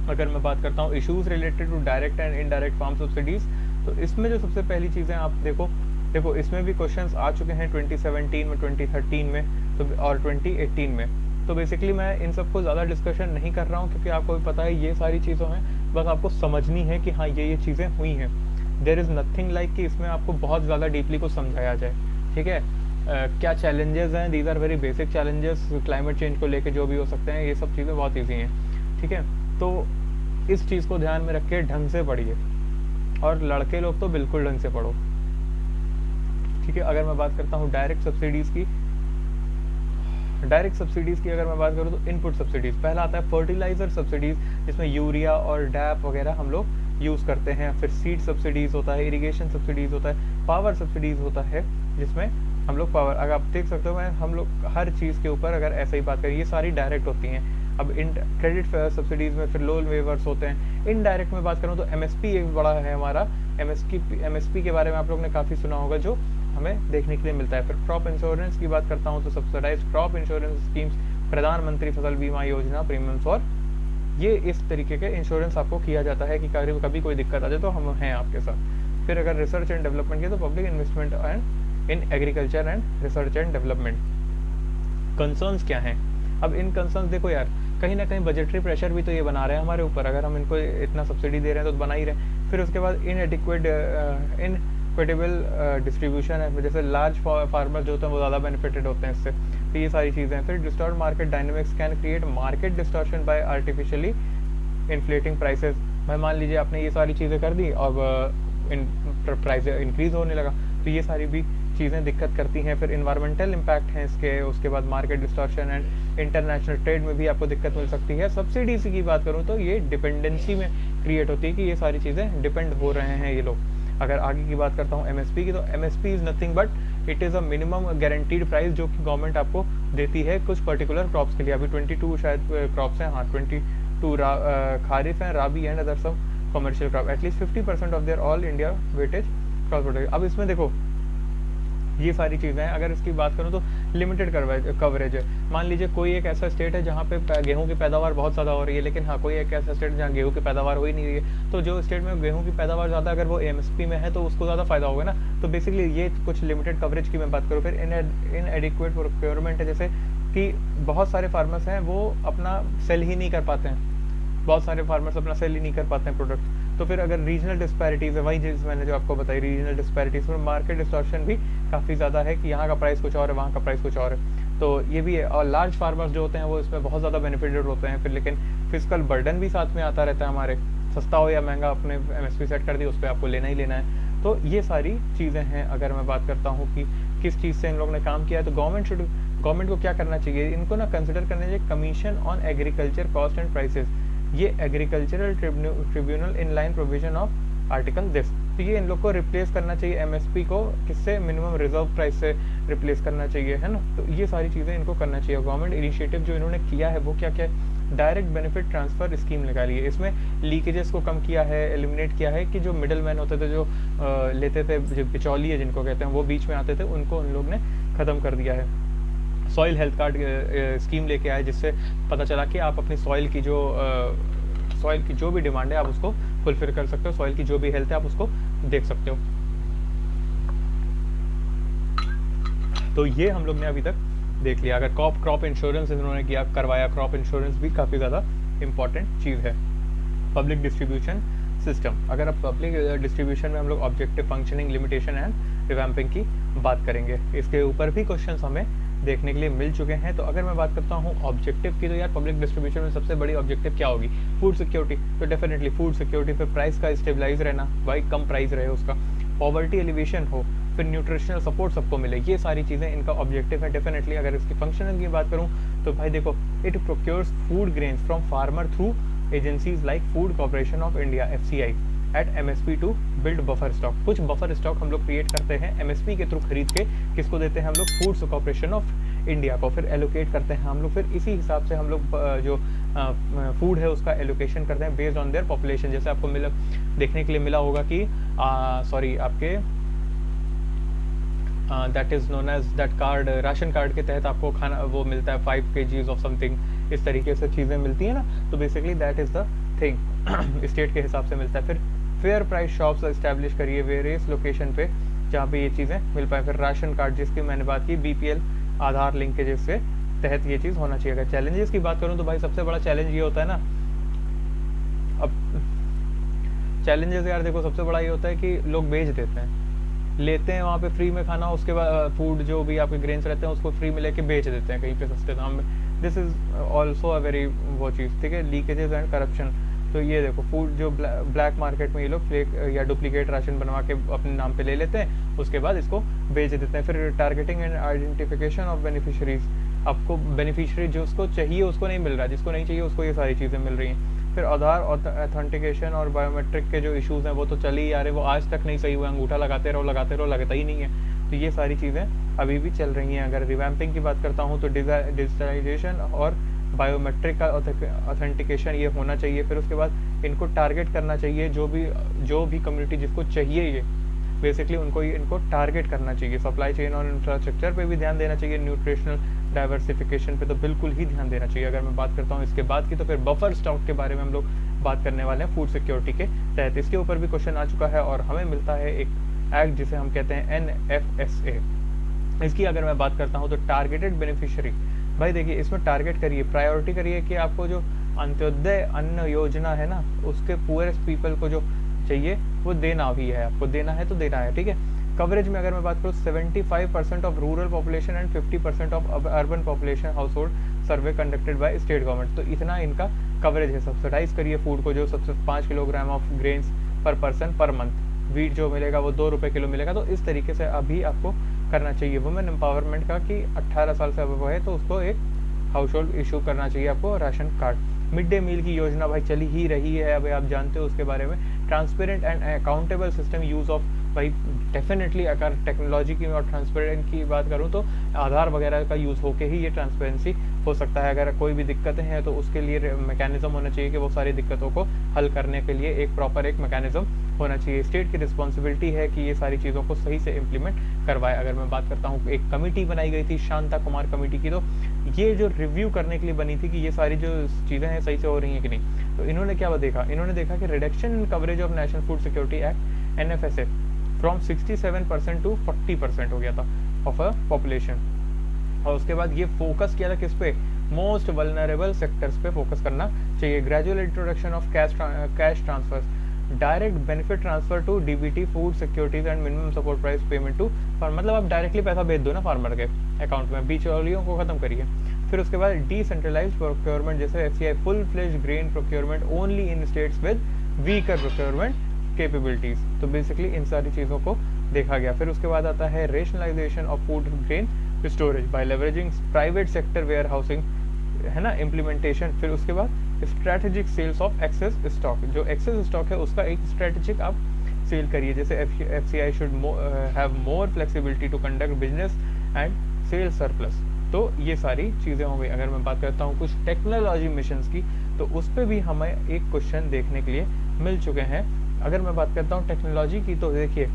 अगर मैं बात करता हूँ issues related to direct and indirect farm subsidies, तो इसमें जो सबसे पहली चीज़ें आप देखो इसमें भी क्वेश्चंस आ चुके हैं 2017 में, 2013 में तो और 2018 में। तो बेसिकली मैं इन सबको ज़्यादा डिस्कशन नहीं कर रहा हूँ क्योंकि आपको भी पता है ये सारी चीज़ों हैं, बस आपको समझनी है कि हाँ ये चीज़ें हुई हैं। देयर इज़ नथिंग लाइक कि इसमें आपको बहुत ज़्यादा डीपली को समझाया जाए, ठीक है। क्या चैलेंजेस हैं, these are very basic challenges, climate change को लेके जो भी हो सकते हैं, ये सब चीज़ें बहुत ईजी हैं, ठीक है। तो इस चीज़ को ध्यान में रख के ढंग से पढ़िए, और लड़के लोग तो बिल्कुल ढंग से पढ़ो, ठीक है। अगर मैं बात करता हूँ डायरेक्ट सब्सिडीज़ की, अगर मैं बात करूँ तो इनपुट सब्सिडीज़ पहला आता है फर्टिलाइज़र सब्सिडीज़, जिसमें यूरिया और डैप वगैरह हम लोग यूज़ करते हैं। फिर सीड सब्सिडीज़ होता है, इरिगेशन सब्सिडीज़ होता है, पावर सब्सिडीज़ होता है जिसमें हम लोग पावर, अगर आप देख सकते हो हम लोग हर चीज़ के ऊपर अगर ऐसे ही बात करें, ये सारी डायरेक्ट होती हैं। अब इन क्रेडिट सब्सिडीज़ में फिर लोन वेवर्स होते हैं। इनडायरेक्ट में बात करूँ तो MSP एक बड़ा है हमारा, MSP के बारे में आप लोग ने काफ़ी सुना होगा, जो हमें देखने के लिए मिलता है। फिर क्रॉप इंश्योरेंस की बात करता हूँ तो सब्सिडाइज क्रॉप इंश्योरेंस स्कीम्स, प्रधानमंत्री फसल बीमा योजना प्रीमियम्स, और ये इस तरीके के इंश्योरेंस आपको किया जाता है कि कभी कोई दिक्कत आ जाए तो हम हैं आपके साथ। फिर अगर रिसर्च एंड डेवलपमेंट की तो public investment and in agriculture and research and development. Concerns क्या हैं? अब इन कंसर्न्स देखो यार, कहीं ना कहीं बजटरी प्रेशर भी तो ये बना रहे हैं हमारे ऊपर, अगर हम इनको इतना सब्सिडी दे रहे हैं तो बना ही रहे हैं। फिर उसके बाद इनइक्विटेबल डिस्ट्रीब्यूशन है, जैसे लार्ज फार्मर्स जो होते हैं वो ज़्यादा बेनिफिटेड होते हैं इससे, तो ये सारी चीज़ें हैं। फिर distort market dynamics can create market distortion by artificially inflating prices. भाई मान लीजिए आपने ये सारी चीज़ें कर दी, अब प्राइस इंक्रीज होने लगा, तो ये सारी भी चीज़ें दिक्कत करती हैं। फिर इन्वायरमेंटल इम्पैक्ट हैं इसके, उसके बाद market distortion and international trade में भी आपको दिक्कत मिल सकती है। सब्सिडीज की बात करूँ तो ये डिपेंडेंसी में क्रिएट होती है कि ये सारी चीज़ें डिपेंड हो रहे हैं ये लोग। अगर आगे की बात करता हूँ MSP की, तो MSP is nothing but it is a minimum guaranteed price जो कि गवर्नमेंट आपको देती है कुछ पर्टिकुलर क्रॉप्स के लिए। अभी 22 शायद क्रॉप्स हैं, हाँ 22 खारिफ हैं, राबी एंड अदर सब commercial crop, at least 50% of their all India weightage crop product. अब इसमें देखो ये सारी चीज़ें हैं। अगर इसकी बात करूँ तो लिमिटेड कवरेज है। मान लीजिए कोई एक ऐसा स्टेट है जहाँ पे गेहूं की पैदावार बहुत ज़्यादा हो रही है, लेकिन हाँ कोई एक ऐसा स्टेट जहाँ गेहूं की पैदावार हो ही नहीं रही है, तो जो स्टेट में गेहूं की पैदावार ज़्यादा अगर वो MSP में है तो उसको ज़्यादा फायदा होगा ना। तो बेसिकली ये कुछ लिमिटेड कवरेज की मैं बात करूँ। फिर इनएडिक्वेट प्रोक्योरमेंट है, जैसे कि बहुत सारे फार्मर्स हैं वो अपना सेल ही नहीं कर पाते हैं, बहुत सारे फार्मर्स अपना सेल ही नहीं कर पाते हैं प्रोडक्ट। तो फिर अगर रीजनल डिस्पैरिटीज़ है, वही चीज़ मैंने जो आपको बताई, रीजनल डिस्पैरिटीज़ में मार्केट डिस्टॉर्शन भी काफ़ी ज़्यादा है कि यहाँ का प्राइस कुछ और है, वहाँ का प्राइस कुछ और है, तो ये भी है। और लार्ज फार्मर्स जो होते हैं वो इसमें बहुत ज़्यादा बेनिफिटेड होते हैं। फिर लेकिन फिजिकल बर्डन भी साथ में आता रहता है हमारे, सस्ता हो या महंगा अपने MSP सेट कर दी, उस पर आपको लेना ही लेना है। तो ये सारी चीज़ें हैं। अगर मैं बात करता हूँ कि किस चीज़ से इन लोगों ने काम किया है, तो गवर्नमेंट को क्या करना चाहिए, इनको ना कंसिडर करना चाहिए commission on agriculture cost and prices. ये agricultural tribunal in line provision of article this, तो ये इन लोग को रिप्लेस करना चाहिए एमएसपी को, किससे, मिनिमम रिजर्व प्राइस से रिप्लेस करना चाहिए, है ना। तो ये सारी चीज़ें इनको करना चाहिए। गवर्नमेंट इनिशिएटिव जो इन्होंने किया है वो क्या क्या है, डायरेक्ट बेनिफिट ट्रांसफ़र स्कीम निकाली है। इसमें लीकेजेस को कम किया है, एलिमिनेट किया है कि जो मिडल मैन होते थे, जो लेते थे, जो बिचौलिए जिनको कहते हैं, वो बीच में आते थे, उनको उन लोग ने ख़त्म कर दिया है। सॉइल हेल्थ कार्ड स्कीम लेके आए, जिससे पता चला कि आप अपनी सॉइल की जो भी डिमांड है आप उसको फुलफिल कर सकते हो, सॉइल की जो भी हेल्थ है आप उसको देख सकते हो। तो ये हम लोग ने अभी तक देख लिया। अगर क्रॉप इंश्योरेंस इन्होंने किया, करवाया, क्रॉप इंश्योरेंस भी काफ़ी ज़्यादा इंपॉर्टेंट चीज़ है। पब्लिक डिस्ट्रीब्यूशन सिस्टम, अगर अब पब्लिक डिस्ट्रीब्यूशन में हम लोग objective functioning, limitation and revamping की बात करेंगे। इसके ऊपर भी क्वेश्चंस हमें देखने के लिए मिल चुके हैं। तो अगर मैं बात करता हूँ ऑब्जेक्टिव की, तो यार पब्लिक डिस्ट्रीब्यूशन में सबसे बड़ी ऑब्जेक्टिव क्या होगी, फूड सिक्योरिटी। तो डेफिनेटली फूड सिक्योरिटी पे प्राइस का स्टेबलाइज रहना, भाई कम प्राइस रहे उसका, पॉवर्टी एलिवेशन हो, फिर न्यूट्रिशनल सपोर्ट सबको मिले, ये सारी चीज़ें इनका ऑब्जेक्टिव है डेफिनेटली। अगर इसकी फंक्शनल की बात करूँ तो भाई देखो, it procures food grains from farmer through agencies like Food Corporation of India FCI at MSP to build buffer stock. कुछ बफर स्टॉक हम लोग क्रिएट करते हैं MSP के थ्रू खरीद के, किसको देते हैं हम लोग, फूड कॉर्पोरेशन ऑफ इंडिया को, फिर एलोकेट करते हैं हम लोग, फिर इसी हिसाब से हम लोग जो फूड है उसका एलोकेशन करते हैं बेस्ड ऑन देयर पॉपुलेशन। जैसे आपको देखने के लिए मिला होगा कि आपके that is known as that card, ration card के तहत आपको खाना वो मिलता है 5 kgs ऑफ समथिंग, इस तरीके से चीज़ें मिलती हैं ना। तो basically that is the thing, state के हिसाब से मिलता है। फिर फेयर प्राइस शॉप्स इस्टेब्लिश करिए वेरियस लोकेशन पे जहाँ पे ये चीज़ें मिल पाए। फिर राशन कार्ड जिसकी मैंने बात की, BPL आधार लिंकेजेस के तहत ये चीज़ होना चाहिए। अगर चैलेंजेस की बात करूँ तो भाई सबसे बड़ा चैलेंज ये होता है ना, अब चैलेंजेस यार देखो सबसे बड़ा ये होता है कि लोग बेच देते हैं, लेते हैं वहाँ पे फ्री में खाना, उसके बाद फूड जो भी आपके ग्रेन्स रहते हैं उसको फ्री में लेके बेच देते हैं कहीं पे सस्ते दाम में। This is also a very वो चीज़, ठीक है, लीकेजेस एंड करप्शन। तो ये देखो फूड जो ब्लैक मार्केट में ये लोग फेक या डुप्लीकेट राशन बनवा के अपने नाम पे ले लेते हैं, उसके बाद इसको बेच देते हैं। फिर targeting and identification of beneficiaries, आपको बेनिफिशरी जो उसको चाहिए उसको नहीं मिल रहा, जिसको नहीं चाहिए उसको ये सारी चीज़ें मिल रही हैं। फिर आधार ऑथेंटिकेशन और बायोमेट्रिक के जो इश्यूज़ हैं वो तो चल ही आ रहे, वो आज तक नहीं सही हुए, अंगूठा लगाते रहो लगता ही नहीं है। तो ये सारी चीज़ें अभी भी चल रही हैं। अगर रिवैम्पिंग की बात करता हूँ तो डिजिटलाइजेशन और बायोमेट्रिक का ऑथेंटिकेशन ये होना चाहिए। फिर उसके बाद इनको टारगेट करना चाहिए, जो भी कम्युनिटी जिसको चाहिए ये बेसिकली इनको टारगेट करना चाहिए। सप्लाई चेन और इंफ्रास्ट्रक्चर पे भी ध्यान देना चाहिए, न्यूट्रिशनल डाइवर्सिफिकेशन पे तो बिल्कुल ही ध्यान देना चाहिए। अगर मैं बात करता हूँ इसके बाद की, तो फिर बफर स्टॉक के बारे में हम लोग बात करने वाले हैं फूड सिक्योरिटी के तहत। इसके ऊपर भी क्वेश्चन आ चुका है और हमें मिलता है एक एक्ट जिसे हम कहते हैं NFSA। इसकी अगर मैं बात करता हूँ तो टारगेटेड बेनिफिशियरी, भाई देखिए इसमें टारगेट करिए, प्रायोरिटी करिए कि आपको जो अंत्योदय अन्न योजना है ना, उसके पुअरेस्ट पीपल को जो चाहिए वो देना भी है, आपको देना है तो देना है, ठीक है। कवरेज में अगर मैं बात करूँ 75% of rural population and 50% of urban population house hold survey conducted by state government, तो इतना इनका कवरेज है। सब्सिडाइज करिए फूड को, जो सबसे 5 किलोग्राम ऑफ ग्रेन्स पर पर्सन पर मंथ, वीट जो मिलेगा वो 2 रुपये किलो मिलेगा। तो इस तरीके से अभी आपको करना चाहिए। वुमेन एम्पावरमेंट का कि 18 साल से अब है तो उसको एक हाउस होल्ड इशू करना चाहिए आपको ration card. Mid day meal की योजना भाई चली ही रही है, अभी आप जानते हो उसके बारे में। Transparent and accountable system use of, भाई डेफिनेटली अगर टेक्नोलॉजी की और ट्रांसपेरेंट की बात करूँ तो आधार वगैरह का यूज़ होके ही ये ट्रांसपेरेंसी हो सकता है। अगर कोई भी दिक्कतें हैं तो उसके लिए मैकेनिज्म होना चाहिए कि वो सारी दिक्कतों को हल करने के लिए एक प्रॉपर एक मैकेनिज्म होना चाहिए। स्टेट की रिस्पॉन्सिबिलिटी है कि ये सारी चीज़ों को सही से इम्प्लीमेंट करवाए। अगर मैं बात करता हूँ, एक कमेटी बनाई गई थी शांता कुमार कमेटी की, तो ये जो रिव्यू करने के लिए बनी थी कि ये सारी जो चीज़ें हैं सही से हो रही हैं कि नहीं। तो इन्होंने क्या देखा, इन्होंने देखा कि reduction in coverage of national food security act NFSA from 67% to 40% हो गया था ऑफ अ पॉपुलेशन। और उसके बाद ये फोकस किया था किस पे, मोस्ट वल्नरेबल सेक्टर्स पे फोकस करना चाहिए। Gradual introduction of cash transfers, direct benefit transfer to DBT food securities and minimum support price payment to farmer, मतलब आप डायरेक्टली पैसा भेज दो ना फार्मर के अकाउंट में, बिचौलियों को खत्म करिए। फिर उसके बाद डिसेंट्रलाइज्ड प्रोक्योरमेंट, जैसे FCI full fledge grain procurement only in states with weaker procurement capabilities. तो बेसिकली इन सारी चीज़ों को देखा गया। फिर उसके बाद आता है rationalisation of food grain storage by leveraging private sector warehousing, है ना, इम्प्लीमेंटेशन। फिर उसके बाद strategic sales of excess stock, जो एक्सेस स्टॉक है उसका एक स्ट्रैटेजिक आप सेल करिए, जैसे FCI should have more flexibility to conduct business and sell surplus. तो ये सारी चीज़ें हो गई। अगर मैं बात करता हूँ कुछ टेक्नोलॉजी मिशंस की, तो उस पर भी हमें एक क्वेश्चन देखने के लिए मिल चुके हैं। अगर मैं बात करता हूँ टेक्नोलॉजी की, तो देखिए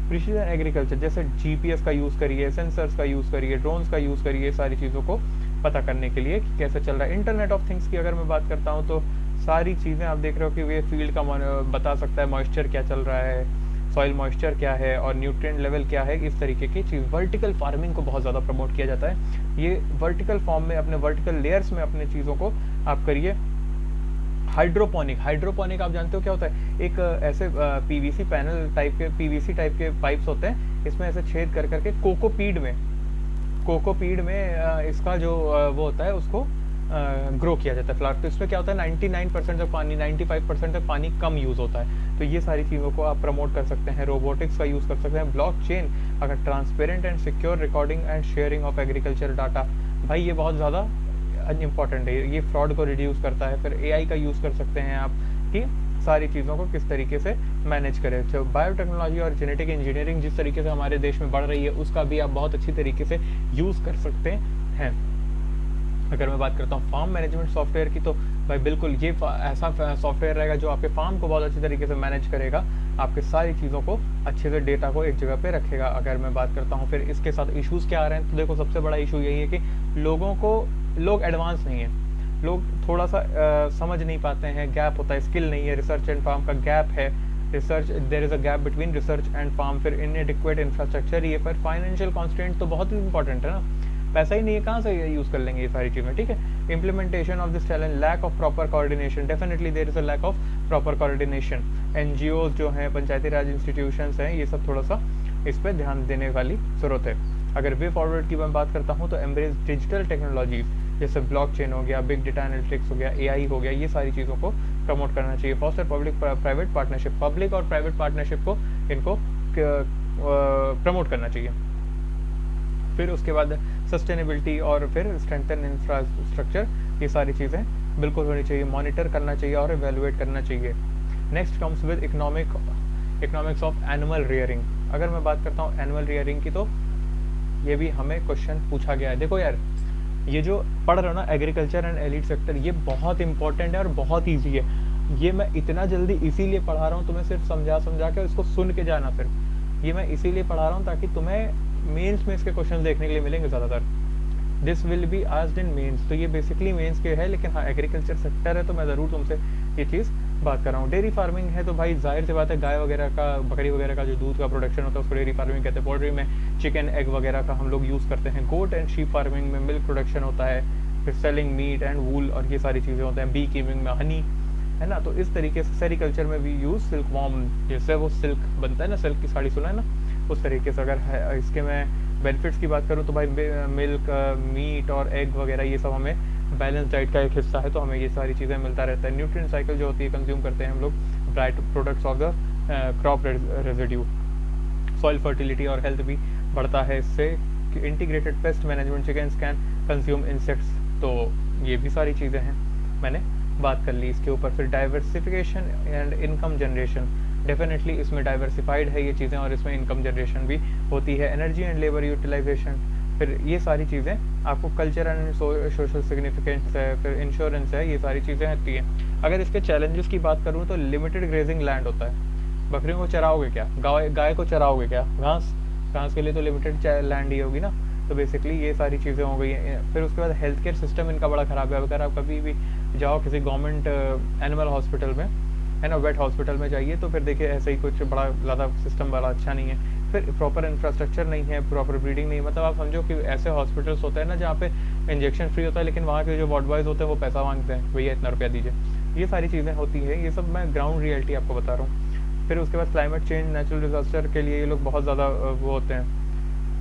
प्रिसीजन एग्रीकल्चर, जैसे GPS का यूज़ करिए, सेंसर्स का यूज़ करिए, ड्रोन्स का यूज़ करिए, सारी चीज़ों को पता करने के लिए कि कैसे चल रहा है। इंटरनेट ऑफ थिंग्स की अगर मैं बात करता हूँ, तो सारी चीज़ें आप देख रहे हो कि वे फील्ड का बता सकता है, मॉइस्चर क्या चल रहा है, सॉइल मॉइस्चर क्या है और न्यूट्रिएंट लेवल क्या है, इस तरीके की चीज़। वर्टिकल फार्मिंग को बहुत ज़्यादा प्रमोट किया जाता है। ये वर्टिकल फॉर्म में, अपने वर्टिकल लेयर्स में अपने चीज़ों को आप करिए। हाइड्रोपोनिक आप जानते हो क्या होता है? एक ऐसे PVC पैनल टाइप के, PVC टाइप के पाइप्स होते हैं, इसमें ऐसे छेद कर करके कोकोपीड में इसका जो वो होता है उसको ग्रो किया जाता है फ्लावर। तो इसमें क्या होता है, 99% तक पानी, 95% तक पानी कम यूज़ होता है। तो ये सारी चीज़ों को आप प्रमोट कर सकते हैं। रोबोटिक्स का यूज़ कर सकते हैं। ब्लॉकचेन, अगर transparent and secure recording and sharing of agriculture data, भाई ये बहुत ज़्यादा इम्पॉर्टेंट है, ये फ्रॉड को रिड्यूस करता है। फिर AI का यूज़ कर सकते हैं आप कि सारी चीज़ों को किस तरीके से मैनेज करें। तो बायोटेक्नोलॉजी और जेनेटिक इंजीनियरिंग जिस तरीके से हमारे देश में बढ़ रही है, उसका भी आप बहुत अच्छी तरीके से यूज़ कर सकते हैं। अगर मैं बात करता हूँ फार्म मैनेजमेंट सॉफ्टवेयर की, तो भाई बिल्कुल ये ऐसा सॉफ्टवेयर रहेगा जो आपके फार्म को बहुत अच्छी तरीके से मैनेज करेगा, आपके सारी चीज़ों को अच्छे से, डेटा को एक जगह पे रखेगा। अगर मैं बात करता हूँ फिर इसके साथ इश्यूज़ क्या आ रहे हैं, तो देखो सबसे बड़ा इशू यही है कि लोग एडवांस नहीं है, लोग थोड़ा सा समझ नहीं पाते हैं, गैप होता है, स्किल नहीं है, रिसर्च एंड फार्म का गैप है। There is a gap between research and farm. फिर इनएडिक्वेट इंफ्रास्ट्रक्चर, ये फिर फाइनेंशियल कॉन्स्टेंट तो बहुत ही इंपॉर्टेंट है ना, पैसा ही नहीं है, कहाँ से यूज़ कर लेंगे ये सारी चीज़ें, ठीक है। Implementation of this challenge, lack of proper coordination, definitely there is a lack of proper coordination. NGOs जो हैं, पंचायती राज इंस्टीट्यूशंस हैं, ये सब थोड़ा सा इस पर ध्यान देने वाली ज़रूरत है। अगर वे फॉरवर्ड की मैं बात करता हूँ, तो एम्ब्रेस डिजिटल टेक्नोलॉजीज, जैसे ब्लॉकचेन हो गया, बिग डेटा एनालिटिक्स हो गया, AI हो गया, ये सारी चीज़ों को प्रमोट करना चाहिए। Foster public private partnership, public और प्राइवेट पार्टनरशिप को इनको प्रमोट करना चाहिए। फिर उसके बाद सस्टेनेबिलिटी और फिर स्ट्रेंथन इंफ्रास्ट्रक्चर, ये सारी चीज़ें बिल्कुल होनी चाहिए, मॉनिटर करना चाहिए और एवेलुएट करना चाहिए। Next comes with economics of animal rearing. अगर मैं बात करता हूँ एनिमल रियरिंग की, तो ये भी हमें क्वेश्चन पूछा गया है। देखो यार, ये जो पढ़ रहे हो ना, एग्रीकल्चर एंड एलिड सेक्टर, ये बहुत इंपॉर्टेंट है और बहुत ईजी है। ये मैं इतना जल्दी इसीलिए पढ़ा रहा हूँ, तुम्हें सिर्फ समझा के इसको सुन के जाना। फिर ये मैं इसीलिए पढ़ा रहा हूँ ताकि तुम्हें मेंस में इसके क्वेश्चन देखने के लिए मिलेंगे ज़्यादातर। This will be asked in mains, तो ये बेसिकली मेंस के है, लेकिन हाँ एग्रीकल्चर सेक्टर है तो मैं ज़रूर तुमसे ये चीज़ बात कर रहा हूँ। डेयरी फार्मिंग है तो भाई जाहिर सी बात है, गाय वगैरह का, बकरी वगैरह का जो दूध का प्रोडक्शन होता है उसको डेयरी फार्मिंग कहते हैं। पोल्ट्री में चिकन, एग वगैरह का हम लोग यूज़ करते हैं। गोट एंड शीप फार्मिंग में मिल्क प्रोडक्शन होता है। फिर सेलिंग मीट एंड वूल और ये सारी चीज़ें होते हैं। बी कीपिंग में हनी, है ना। तो इस तरीके से सेरिकल्चर में भी यूज़ सिल्क वॉर्म, जैसे वो सिल्क बनता है ना, सिल्क की साड़ी सुना है ना, उस तरीके से। अगर है इसके मैं बेनिफिट्स की बात करूँ तो भाई मिल्क, मीट और एग वगैरह ये सब हमें बैलेंस डाइट का एक हिस्सा है, तो हमें ये सारी चीज़ें मिलता रहता है। न्यूट्रिएंट साइकिल जो होती है कंज्यूम करते हैं हम लोग bright products of the crop residue. Soil fertility और हेल्थ भी बढ़ता है इससे। Integrated pest management, chickens can consume insects, तो ये भी सारी चीज़ें हैं, मैंने बात कर ली इसके ऊपर। फिर diversification and income generation, definitely इसमें डाइवर्सिफाइड है ये चीज़ें और इसमें इनकम जनरेशन भी होती है। एनर्जी एंड लेबर यूटिलाइजेशन, फिर ये सारी चीज़ें आपको कल्चर एंड सोशल सिग्निफिकेंस है, फिर इंश्योरेंस है, ये सारी चीज़ें होती हैं। अगर इसके चैलेंजेस की बात करूँ तो लिमिटेड ग्रेजिंग लैंड होता है। बकरियों को चराओगे क्या, गाय को चराओगे क्या, घास के लिए तो लिमिटेड लैंड ही होगी ना। तो बेसिकली ये सारी चीज़ें हो गई हैं। फिर उसके बाद हेल्थ केयर सिस्टम इनका बड़ा ख़राब है। अगर आप कभी भी जाओ किसी गवर्नमेंट एनिमल हॉस्पिटल में, है ना, वेट हॉस्पिटल में जाइए, तो फिर देखिए ऐसे ही कुछ बड़ा ज़्यादा सिस्टम बड़ा अच्छा नहीं है। फिर प्रॉपर इंफ्रास्ट्रक्चर नहीं है, प्रॉपर ब्रीडिंग नहीं है। मतलब आप समझो कि ऐसे हॉस्पिटल्स होते हैं ना जहाँ पे इंजेक्शन फ्री होता है, लेकिन वहाँ के जो वार्ड बॉयज़ होते हैं वो पैसा मांगते हैं, भैया इतना रुपया दीजिए। ये सारी चीज़ें होती है, ये सब मैं ग्राउंड रियलिटी आपको बता रहा हूँ। फिर उसके बाद क्लाइमेट चेंज, नेचुरल डिजास्टर के लिए ये लोग बहुत ज़्यादा वो होते हैं।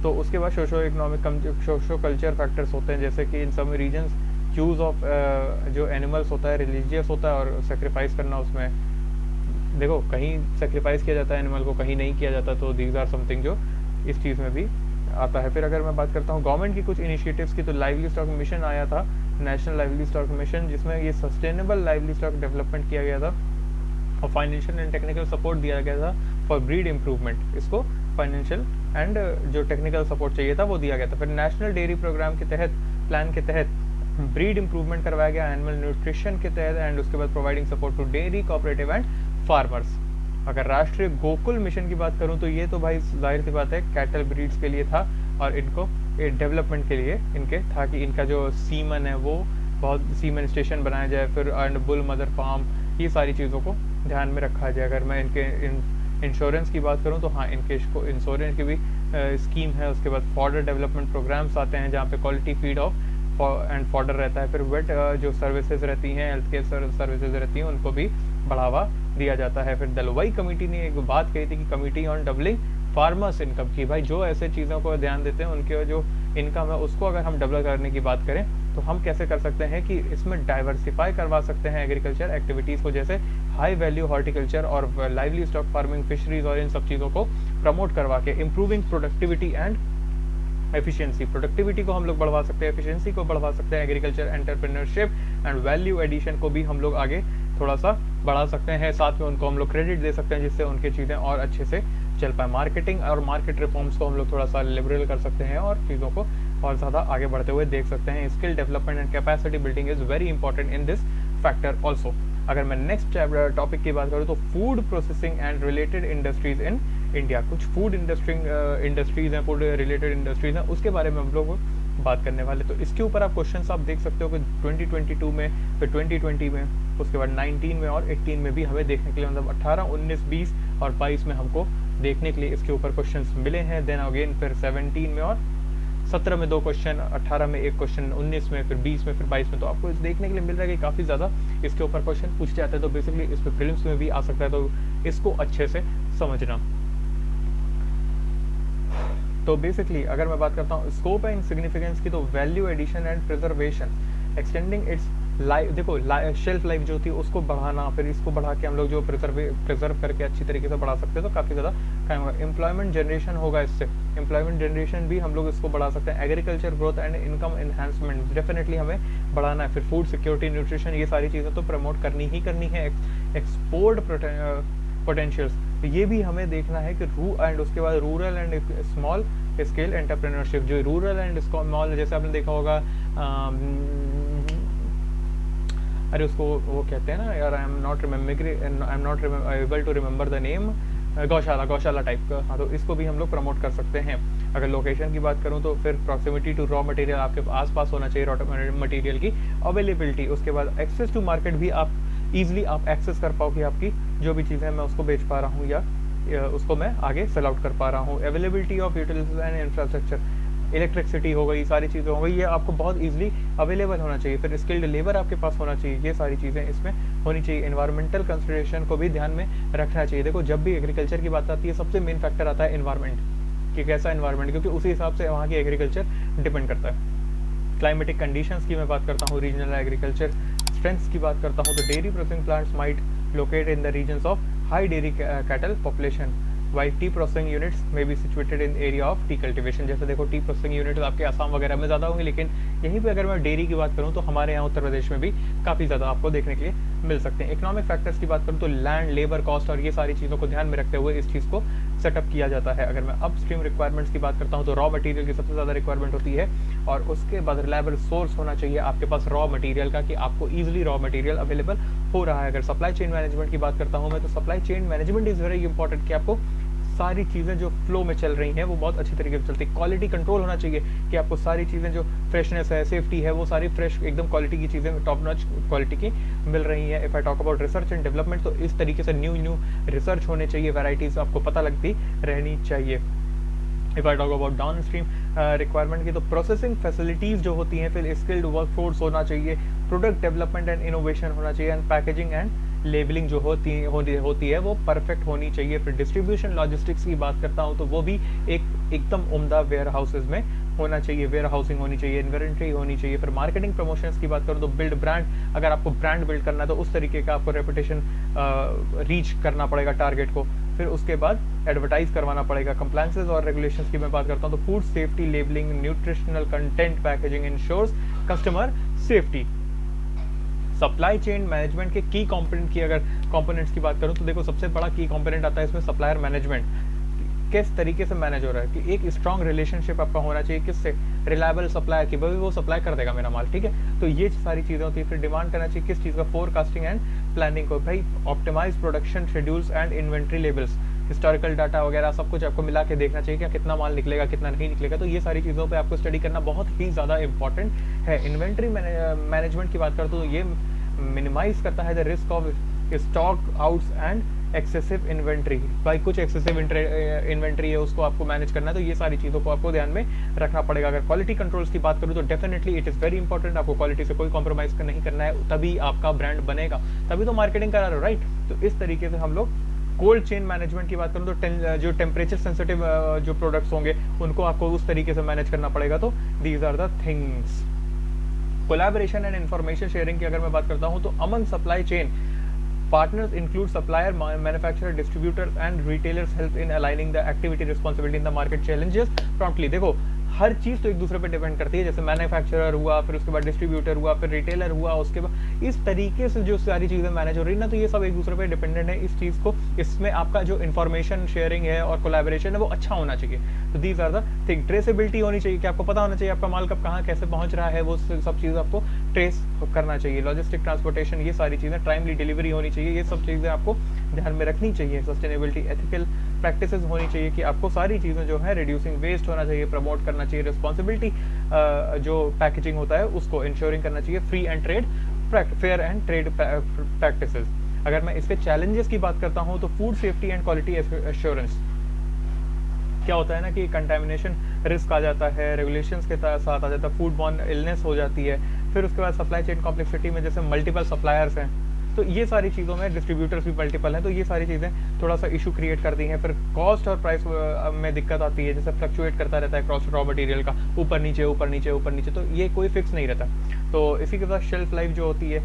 तो उसके बाद socio economic, socio culture factors होते हैं, जैसे कि इन सब रीजन्स यूज़ ऑफ जो एनिमल्स होता है रिलीजियस होता है, और सेक्रीफाइस करना उसमें देखो कहीं सेक्रीफाइस किया जाता है एनिमल को, कहीं नहीं किया जाता। तो दीज आर समथिंग जो इस चीज़ में भी आता है। फिर अगर मैं बात करता हूँ गवर्नमेंट की कुछ इनिशिएटिव्स की, तो लाइवली स्टॉक मिशन आया था, नेशनल लाइवली स्टॉक मिशन, जिसमें ये सस्टेनेबल लाइवली स्टॉक डेवलपमेंट किया गया था और फाइनेंशियल एंड टेक्निकल सपोर्ट दिया गया था फॉर ब्रीड इम्प्रूवमेंट, इसको फाइनेंशियल एंड जो टेक्निकल सपोर्ट चाहिए था वो दिया गया था। फिर नेशनल डेयरी प्रोग्राम के तहत, प्लान के तहत ब्रीड इंप्रूवमेंट करवाया गया एनिमल न्यूट्रिशन के तहत, एंड उसके बाद providing support to dairy cooperative and farmers. अगर राष्ट्रीय गोकुल मिशन की बात करूं तो ये तो भाई जाहिर सी बात है कैटल ब्रीड्स के लिए था, और इनको डेवलपमेंट के लिए इनके था कि इनका जो सीमन है वो बहुत, सीमन स्टेशन बनाया जाए, फिर एंड बुल मदर फार्म, ये सारी चीज़ों को ध्यान में रखा जाए। अगर मैं इनके इंश्योरेंस की बात करूं तो हाँ, इनके इंश्योरेंस की भी स्कीम है। उसके बाद फॉर्डर डेवलपमेंट प्रोग्राम्स आते हैं जहाँ पे quality feed of and fodder रहता है। फिर वेट जो सर्विसेज रहती हैं, हेल्थ केयर सर्विसेज रहती हैं, उनको भी बढ़ावा दिया जाता है। फिर दलवाई कमेटी ने एक बात कही थी कि committee on doubling farmers income की, भाई जो ऐसे चीज़ों को ध्यान देते हैं उनके जो इनकम है उसको अगर हम डबल करने की बात करें तो हम कैसे कर सकते हैं कि इसमें डाइवर्सिफाई करवा सकते हैं एग्रीकल्चर एक्टिविटीज़ को, जैसे हाई वैल्यू हॉर्टिकल्चर और लाइवली स्टॉक फार्मिंग, फिशरीज और इन सब चीज़ों को प्रमोट करवा के improving productivity and efficiency, productivity को हम लोग बढ़वा सकते हैं, एफिशिएंसी को बढ़वा सकते हैं, agriculture entrepreneurship and value addition को भी हम लोग आगे थोड़ा सा बढ़ा सकते हैं। साथ में उनको हम लोग क्रेडिट दे सकते हैं जिससे उनकी चीज़ें और अच्छे से चल पाए। मार्केटिंग और मार्केट रिफॉर्म्स को हम लोग थोड़ा सा लिबरल कर सकते हैं और चीज़ों को और ज़्यादा आगे बढ़ते हुए देख सकते हैं। Skill development and capacity building is very important in this factor also. अगर मैं नेक्स्ट टॉपिक की बात करूँ तो food processing and related industries in India, कुछ फूड इंडस्ट्रीज हैं, फूड रिलेटेड इंडस्ट्रीज हैं, उसके बारे में हम लोग बात करने वाले। तो इसके ऊपर आप क्वेश्चंस आप देख सकते हो कि 2022 में, फिर 2020 में, उसके बाद 19 में और 18 में भी हमें देखने के लिए, मतलब 18, 19, 20 और 22 में हमको देखने के लिए इसके ऊपर क्वेश्चंस मिले हैं। देन अगेन फिर 17 में और 17 में 2 क्वेश्चन, 18 में 1 क्वेश्चन, 19 में, फिर 20 में, फिर 22 में, तो आपको देखने के लिए मिल रहा है कि काफ़ी ज़्यादा इसके ऊपर क्वेश्चन पूछे जाते हैं। तो बेसिकली इस पर प्रीलिम्स में भी आ सकता है, तो इसको अच्छे से समझना। तो बेसिकली अगर मैं बात करता हूँ स्कोप एंड सिग्निफिकेंस की, तो value addition and preservation, extending its life, देखो शेल्फ लाइफ जो होती है उसको बढ़ाना, फिर इसको बढ़ा के हम लोग जो प्रिजर्व करके अच्छी तरीके से बढ़ा सकते हैं, तो काफ़ी ज़्यादा काम होगा। एम्प्लॉयमेंट जनरेशन होगा इससे, एम्प्लॉयमेंट जनरेशन भी हम लोग इसको बढ़ा सकते हैं। Agriculture growth and income enhancement definitely हमें बढ़ाना है। फिर फूड सिक्योरिटी, न्यूट्रिशन, ये सारी चीज़ें तो प्रमोट करनी ही करनी है। एक्सपोर्ट पोटेंशियल्स, ये भी हमें देखना है कि एंड उसके बाद rural and small scale entrepreneurship, जो रूरल एंड स्मॉल, जैसे आपने देखा होगा अरे उसको वो कहते हैं ना यार, I am not able to remember the name, गौशाला टाइप का, हाँ, तो इसको भी हम लोग प्रमोट कर सकते हैं। अगर लोकेशन की बात करूँ तो फिर प्रॉक्सिमिटी टू रॉ मटेरियल, आपके आसपास होना चाहिए रॉ मटेरियल की अवेलेबिलिटी। उसके बाद एक्सेस टू मार्केट भी आप ईजिली आप एक्सेस कर पाओ कि आपकी जो भी चीज़ें मैं उसको बेच पा रहा हूँ या उसको मैं आगे सेल आउट कर पा रहा हूँ। Availability of utilities and infrastructure, electricity हो गई, सारी चीज़ें हो गई, ये आपको बहुत ईजिली अवेलेबल होना चाहिए। फिर स्किल्ड लेबर आपके पास होना चाहिए, ये सारी चीज़ें इसमें होनी चाहिए। एनवायरमेंटल कंसिडरेशन को भी ध्यान में रखना चाहिए। देखो जब भी एग्रीकल्चर की बात आती है सबसे मेन फैक्टर आता है एनवायरमेंट, कि कैसा एनवायरमेंट, क्योंकि उसी हिसाब से वहाँ की एग्रीकल्चर डिपेंड करता है। क्लाइमेटिक कंडीशंस की मैं बात करता हूँ, रीजनल एग्रीकल्चर स्ट्रेंथ्स की बात करता हूँ, तो dairy processing plants might locate in the regions of high dairy cattle population, while tea processing units may be situated in area of tea cultivation. जैसे देखो टी प्रोसेसिंग यूनिट्स आपके आसाम वगैरह में ज़्यादा होंगे, लेकिन यहीं पे अगर मैं डेयरी की बात करूँ तो हमारे यहाँ उत्तर प्रदेश में भी काफ़ी ज़्यादा आपको देखने के लिए मिल सकते हैं। इकोनॉमिक फैक्टर्स की बात करूँ तो लैंड, लेबर कॉस्ट और ये सारी चीज़ों को ध्यान में रखते हुए इस चीज़ को सेटअप किया जाता है। अगर मैं अपस्ट्रीम रिक्वायरमेंट्स की बात करता हूँ तो रॉ मटेरियल की सबसे ज़्यादा रिक्वायरमेंट होती है, और उसके बाद रिलायबल सोर्स होना चाहिए आपके पास रॉ मटेरियल का, कि आपको ईजिली रॉ मटेरियल अवेलेबल हो रहा है। अगर सप्लाई चेन मैनेजमेंट की बात करता हूँ मैं, तो supply chain management is very important, कि आपको सारी चीज़ें जो फ्लो में चल रही हैं वो बहुत अच्छी तरीके से चलती है। क्वालिटी कंट्रोल होना चाहिए, कि आपको सारी चीज़ें जो फ्रेशनेस है, सेफ्टी है, वो सारी फ्रेश एकदम क्वालिटी की चीज़ें टॉप नॉच क्वालिटी की मिल रही है। If I talk about research and development, तो इस तरीके से न्यू रिसर्च होने चाहिए, वैराइटीज़ आपको पता लगती रहनी चाहिए। If I talk about down stream requirement की, तो प्रोसेसिंग फैसिलिटीज़ जो होती हैं, फिर स्किल्ड वर्कफोर्स होना चाहिए, प्रोडक्ट डेवलपमेंट एंड इनोवेशन होना चाहिए, एंड पैकेजिंग एंड लेबलिंग जो होती है वो परफेक्ट होनी चाहिए। फिर डिस्ट्रीब्यूशन लॉजिस्टिक्स की बात करता हूँ तो वो भी एकदम उम्दा वेयर हाउसेज में होना चाहिए, वेयर हाउसिंग होनी चाहिए, इन्वेंट्री होनी चाहिए। फिर मार्केटिंग प्रमोशंस की बात करूँ तो बिल्ड ब्रांड, अगर आपको ब्रांड बिल्ड करना है तो उस तरीके का आपको रेपुटेशन रीच करना पड़ेगा टारगेट को। फिर उसके बाद एडवर्टाइज करवाना पड़ेगा। कंप्लायंसेस और रेगुलेशंस की मैं बात करता हूँ तो food safety, labelling, nutritional content, packaging ensures customer safety. Supply chain management के की कंपोनेंट की अगर कंपोनेंट्स की बात करूँ तो देखो सबसे बड़ा की कंपोनेंट आता है इसमें सप्लायर मैनेजमेंट। किस तरीके से मैनेज हो रहा है कि एक स्ट्रॉन्ग रिलेशनशिप आपका होना चाहिए किससे, रिलायबल सप्लायर की, भाई वो सप्लाई कर देगा मेरा माल, ठीक है। तो ये सारी चीज़ें होती है। फिर डिमांड करना चाहिए किस चीज़ का, फोरकास्टिंग एंड प्लानिंग को, भाई optimise production schedules and inventory levels, historical data वगैरह सब कुछ आपको मिला के देखना चाहिए क्या कितना माल निकलेगा कितना नहीं निकलेगा। तो ये सारी चीज़ों पे आपको स्टडी करना बहुत ही ज़्यादा इंपॉर्टेंट है। इन्वेंट्री मैनेजमेंट की बात करूँ तो ये मिनिमाइज करता है the risk of stock outs and excessive inventory. भाई कुछ एक्सेसिव इन्वेंट्री है उसको आपको मैनेज करना है, तो ये सारी चीज़ों को आपको ध्यान में रखना पड़ेगा। अगर क्वालिटी कंट्रोल्स की बात करूँ तो definitely it is very important, आपको क्वालिटी से कोई कॉम्प्रोमाइज़ नहीं करना है, तभी आपका ब्रांड बनेगा, तभी तो मार्केटिंग करा रहे हो, राइट। तो इस तरीके से हम लोग कोल्ड चेन मैनेजमेंट की बात करूँ तो जो टेम्परेचर सेंसिटिव जो प्रोडक्ट्स होंगे उनको आपको उस तरीके से मैनेज करना पड़ेगा। तो these are the things. Collaboration and information sharing की अगर मैं बात करता हूँ तो among supply chain partners include supplier, manufacturer, distributors and retailers help in aligning the activity responsibility in the market challenges promptly। देखो हर चीज़ तो एक दूसरे पे डिपेंड करती है, जैसे मैन्युफैक्चरर हुआ, फिर उसके बाद डिस्ट्रीब्यूटर हुआ, फिर रिटेलर हुआ, उसके बाद इस तरीके से जो सारी चीज़ें मैनेज हो रही है ना, तो ये सब एक दूसरे पे डिपेंडेंट है। इस चीज़ को, इसमें आपका जो इन्फॉर्मेशन शेयरिंग है और कोलैबोरेशन है वो अच्छा होना चाहिए। तो these are the thing. Traceability होनी चाहिए कि आपको पता होना चाहिए आपका माल कब कहाँ कैसे पहुँच रहा है, वो सब चीज़ आपको ट्रेस करना चाहिए। लॉजिस्टिक ट्रांसपोर्टेशन, ये सारी चीज़ें, टाइमली डिलीवरी होनी चाहिए, ये सब चीज़ें आपको ध्यान में रखनी चाहिए। सस्टेनेबिलिटी, एथिकल प्रैक्टिसेस होनी चाहिए कि आपको सारी चीज़ें जो है रिड्यूसिंग वेस्ट होना चाहिए, प्रमोट करना चाहिए। रिस्पॉन्सिबिलिटी जो पैकेजिंग होता है उसको इंश्योरिंग करना चाहिए। Free and trade, fair and trade practices. अगर मैं इसके चैलेंजेस की बात करता हूँ तो food safety and quality assurance, क्या होता है ना कि कंटामिनेशन रिस्क आ जाता है, रेगुलेशंस के साथ आ जाता है, फूड बॉर्न इलनेस हो जाती है। फिर उसके बाद सप्लाई चेन कॉम्प्लेक्सिटी में जैसे मल्टीपल सप्लायर्स हैं, तो ये सारी चीज़ों में डिस्ट्रीब्यूटर्स भी मल्टीपल हैं, तो ये सारी चीज़ें थोड़ा सा इशू क्रिएट करती हैं। फिर कॉस्ट और प्राइस में दिक्कत आती है, जैसे फ्लक्चुएट करता रहता है कॉस्ट रॉ मटेरियल का, ऊपर नीचे ऊपर नीचे ऊपर नीचे, तो ये कोई फिक्स नहीं रहता। तो इसी के साथ शेल्फ लाइफ जो होती है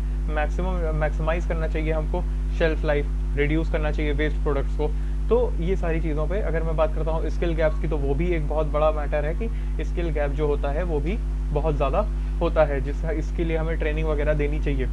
मैक्सिमाइज करना चाहिए हमको, शेल्फ लाइफ रिड्यूस करना चाहिए वेस्ट प्रोडक्ट्स को। तो ये सारी चीज़ों पे अगर मैं बात करता हूँ स्किल गैप्स की, तो वो भी एक बहुत बड़ा मैटर है कि स्किल गैप जो होता है वो भी बहुत ज़्यादा होता है, इसके लिए हमें ट्रेनिंग वगैरह देनी चाहिए।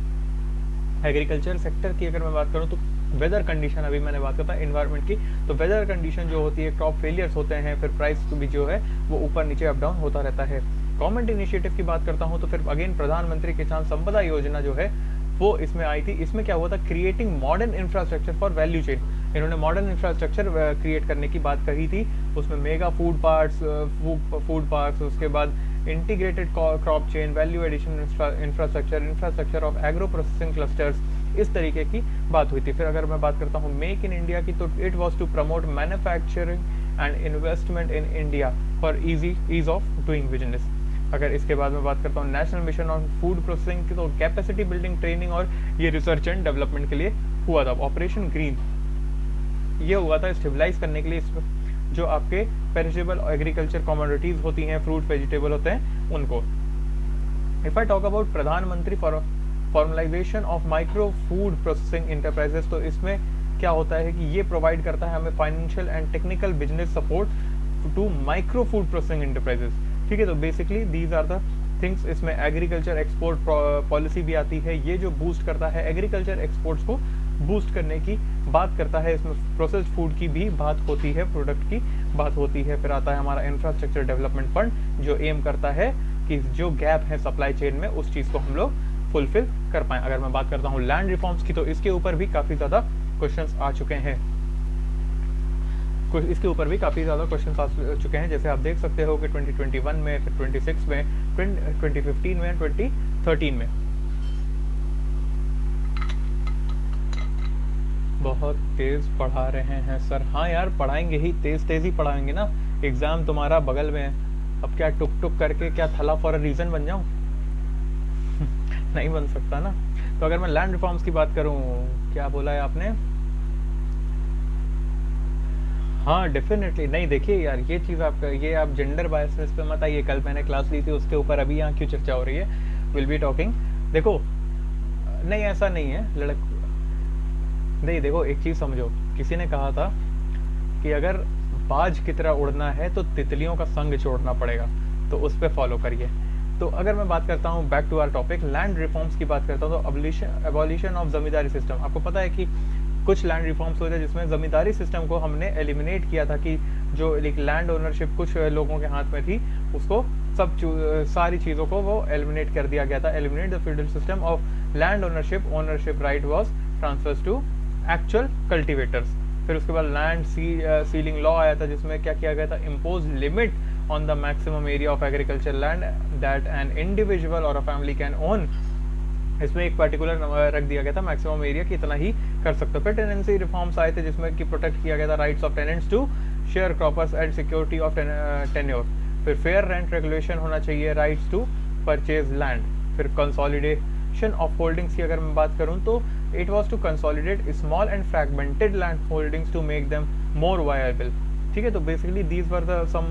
एग्रीकल्चर सेक्टर की अगर मैं बात करूँ तो वेदर कंडीशन, अभी मैंने बात करता है एनवायरनमेंट की, तो वेदर कंडीशन जो होती है, क्रॉप फेलियर्स होते हैं, फिर प्राइस भी जो है वो ऊपर नीचे अप डाउन होता रहता है। गवर्नमेंट इनिशिएटिव की बात करता हूँ तो फिर अगेन प्रधानमंत्री किसान संपदा योजना जो है वो इसमें आई थी। इसमें क्या हुआ था, creating modern infrastructure for value chain. इन्होंने मॉडर्न इंफ्रास्ट्रक्चर क्रिएट करने की बात कही थी, उसमें मेगा फूड पार्क्स, उसके बाद integrated crop chain, value addition infrastructure of agro processing clusters, इस तरीके की बात हुई थी। फिर अगर मैं बात करता हूँ मेक इन इंडिया की, तो it was to promote manufacturing and investment in India for ease of doing business. अगर इसके बाद मैं बात करता हूँ national mission on food processing की, तो कैपेसिटी बिल्डिंग, ट्रेनिंग और ये रिसर्च एंड डेवलपमेंट के लिए हुआ था। ऑपरेशन ग्रीन ये हुआ था स्टेबलाइज करने के लिए जो आपके पेरिशेबल एग्रीकल्चर कमोडिटीज होती हैं, फ्रूट वेजिटेबल होते हैं, उनको। इफ आई टॉक अबाउट प्रधानमंत्री formalisation of micro food processing enterprises, तो इसमें क्या होता है कि ये प्रोवाइड करता है हमें financial and technical business support to micro food processing enterprises, ठीक है। तो basically these are the things. इसमें एग्रीकल्चर एक्सपोर्ट पॉलिसी भी आती है, ये जो बूस्ट करता है एग्रीकल्चर एक्सपोर्ट्स को बूस्ट करने की बात करता है। इसमें प्रोसेस्ड फूड की भी बात होती है, प्रोडक्ट की बात होती है। फिर आता है हमारा इंफ्रास्ट्रक्चर डेवलपमेंट फंड, जो एम करता है कि जो गैप है सप्लाई चेन में उस चीज़ को हम लोग फुलफिल कर पाएँ। अगर मैं बात करता हूँ लैंड रिफॉर्म्स की, तो इसके ऊपर भी काफ़ी ज़्यादा क्वेश्चंस आ चुके हैं, इसके ऊपर भी काफ़ी ज़्यादा क्वेश्चंस आ चुके हैं। जैसे आप देख सकते हो कि 2021 में, फिर 26 में, 2015 में, 2013 में। बहुत तेज़ पढ़ा रहे हैं सर। हाँ यार, पढ़ाएंगे ही, तेज़ ही पढ़ाएंगे ना, एग्ज़ाम तुम्हारा बगल में है। अब क्या टुक टुक करके क्या थला फॉर अ रीज़न बन जाऊँ? नहीं बन सकता ना। तो अगर मैं लैंड रिफॉर्म्स की बात करूँ, क्या बोला है आपने? हाँ डेफिनेटली। नहीं देखिए यार, ये चीज़ आपका, ये आप जेंडर बायसनेस पे मत आइए। कल मैंने क्लास ली थी उसके ऊपर, अभी यहाँ क्यों चर्चा हो रही है? Will be talking. देखो नहीं, ऐसा नहीं है नहीं, देखो एक चीज़ समझो, किसी ने कहा था कि अगर बाज की तरह उड़ना है तो तितलियों का संग छोड़ना पड़ेगा, तो उस पर फॉलो करिए। तो अगर मैं बात करता हूँ back to our topic, land reforms की बात करता हूँ, तो एबॉलिशन ऑफ जमींदारी सिस्टम। आपको पता है कि कुछ लैंड रिफॉर्म्स हुए थे जिसमें जमींदारी सिस्टम को हमने एलिमिनेट किया था कि जो एक लैंड ओनरशिप कुछ लोगों के हाथ में थी उसको सारी चीज़ों को वो एलिमिनेट कर दिया गया था। Eliminate the feudal system of land ownership right was transfers to actual cultivators. फिर उसके बाद लैंड सीलिंग लॉ आया था जिसमें क्या किया गया था, impose limit on the maximum area of agriculture land that an individual और अ फैमिली कैन ओन। इसमें एक पर्टिकुलर रख दिया गया था मैक्सिमम एरिया कितना ही कर सकते हो। फिर टेनेंसी रिफॉर्म्स आए थे जिसमें कि प्रोटेक्ट किया गया था rights of tenants to sharecroppers and security of tenure. फिर फेयर रेंट रेगुलेशन होना चाहिए, राइट्स टू परचेज लैंड। फिर कंसोलिडेशन ऑफ होल्डिंग्स की अगर मैं बात करूं तो it was to consolidate small and fragmented land holdings to make them more viable. ठीक है, तो basically these were the some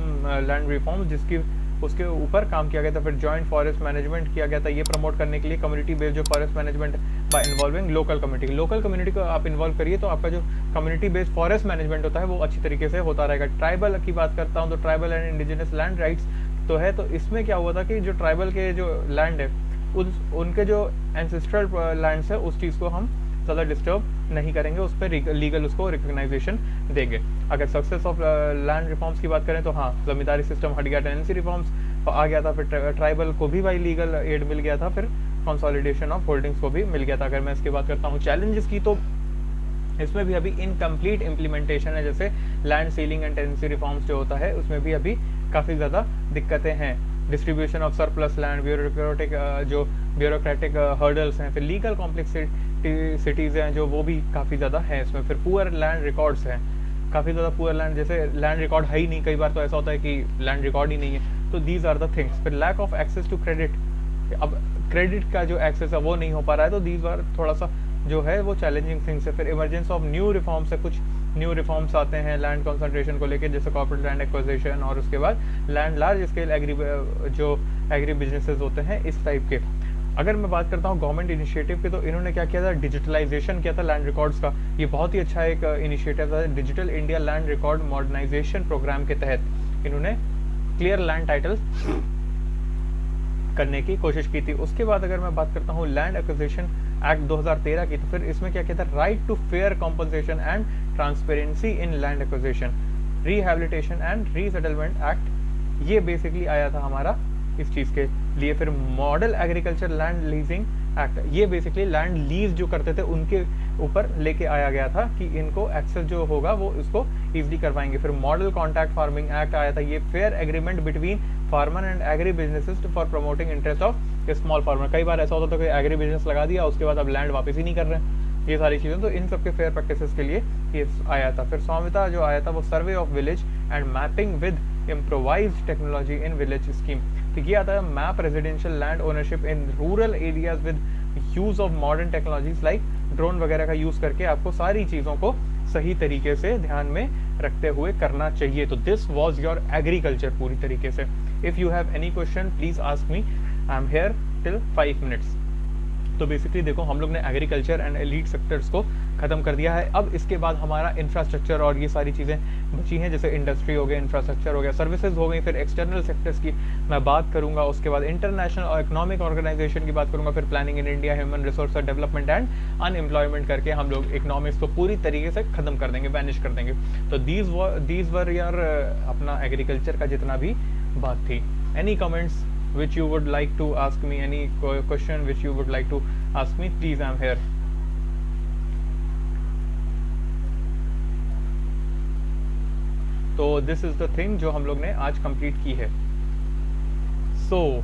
land reforms जिसकी उसके ऊपर काम किया गया था। फिर जॉइंट फॉरेस्ट मैनेजमेंट किया गया था, ये प्रमोट करने के लिए कम्युनिटी बेस्ड जो forest management by involving local community को आप इन्वॉल्व करिए तो आपका जो कम्युनिटी बेस्ड फॉरेस्ट मैनेजमेंट होता है वो अच्छी तरीके से होता रहेगा। ट्राइबल की बात करता हूँ तो tribal and indigenous land rights तो है, तो इसमें क्या हुआ था कि जो ट्राइबल के जो लैंड है उनके जो एंसेस्ट्रल लैंड्स है उस चीज़ को हम ज़्यादा डिस्टर्ब नहीं करेंगे, उस पर लीगल उसको रिकग्नाइजेशन देंगे। अगर सक्सेस ऑफ लैंड रिफॉर्म्स की बात करें तो हाँ, जमींदारी सिस्टम हट गया, टेनेंसी रिफॉर्म्स आ गया था, फिर ट्राइबल को भी भाई लीगल एड मिल गया था, फिर कंसोलिडेशन ऑफ होल्डिंग्स को भी मिल गया था। अगर मैं इसकी बात करता हूँ चैलेंजेस की तो इसमें भी अभी इनकम्प्लीट इम्प्लीमेंटेशन है, जैसे land ceiling and tenancy reforms जो होता है उसमें भी अभी काफ़ी ज़्यादा दिक्कतें हैं। Distribution of surplus land, bureaucratic hurdles हैं, फिर लीगल कॉम्प्लेक्सिटीज़ हैं जो वो भी काफ़ी ज़्यादा हैं इसमें। फिर पुअर लैंड रिकॉर्ड्स हैं, काफ़ी ज़्यादा पुअर लैंड, जैसे लैंड रिकॉर्ड है ही नहीं, कई बार तो ऐसा होता है कि लैंड रिकॉर्ड ही नहीं है, तो दीज आर द थिंग्स। फिर lack of access to credit, अब क्रेडिट का जो एक्सेस है वो नहीं हो पा रहा है, तो दीज आर थोड़ा सा जो है वो चैलेंजिंग थिंग्स है। फिर इमरजेंस ऑफ न्यू रिफॉर्म्स है, कुछ न्यू रिफॉर्म्स आते हैं लैंड कंसंट्रेशन को लेकर, जैसे कॉर्पोरेट लैंड एक्विजिशन और उसके बाद land large scale agri businesses होते हैं इस टाइप के। अगर मैं बात करता हूँ गवर्नमेंट इनिशिएटिव की तो इन्होंने क्या किया था, डिजिटलाइजेशन किया था लैंड रिकॉर्ड्स का। ये बहुत ही अच्छा एक इनिशिएटिव था, digital India land record modernisation programme के तहत इन्होंने क्लियर लैंड टाइटल्स करने की कोशिश की थी। उसके बाद अगर मैं बात करता हूँ लैंड एक्विजिशन एक्ट 2013 की, तो फिर इसमें क्या कहता है, right to fair compensation and transparency in land acquisition, rehabilitation and resettlement act, ये बेसिकली आया था हमारा इस चीज़ के लिए। फिर model agriculture land leasing act, ये बेसिकली लैंड लीज जो करते थे उनके ऊपर लेके आया गया था कि इनको एक्सेस जो होगा वो इसको ईजिली करवाएंगे। फिर मॉडल कॉन्ट्रैक्ट फार्मिंग एक्ट आया था, ये fair agreement between farmer and agri businesses for promoting interest of small farmer. कई बार ऐसा होता था कि एग्री बिजनेस लगा दिया, उसके बाद अब लैंड वापस ही नहीं कर रहे हैं, ये सारी चीज़ें, तो इन सबके फेयर प्रैक्टिसेस के लिए ये आया था। फिर स्वामित्व जो आया था वो survey of village and mapping with improvised technology in village scheme, तो ये आता है map residential land ownership in rural areas with use of modern technologies like drone वगैरह का यूज करके आपको सारी चीज़ों को सही तरीके से ध्यान में रखते हुए करना चाहिए। तो दिस वॉज योर एग्रीकल्चर पूरी तरीके से। If you have any question please ask me, I am here till 5 minutes. तो बेसिकली देखो हम लोग ने एग्रीकल्चर एंड एलीट सेक्टर्स को ख़त्म कर दिया है। अब इसके बाद हमारा इंफ्रास्ट्रक्चर और ये सारी चीज़ें बची हैं, जैसे इंडस्ट्री हो गया, इंफ्रास्ट्रक्चर हो गया, सर्विसेज हो गई, फिर एक्सटर्नल सेक्टर्स की मैं बात करूंगा, उसके बाद इंटरनेशनल और इकोनॉमिक ऑर्गेनाइजेशन की बात करूंगा, फिर planning in India, human resource development and unemployment करके हम लोग इकोनॉमिक्स को पूरी तरीके से ख़त्म कर देंगे, वैनिश कर देंगे। तो दीज वर यार अपना एग्रीकल्चर का जितना भी बात थी। Any comments which you would like to ask me, any question which you would like to ask me, please, I am here. तो this is the thing जो हम लोग ने आज complete की है। So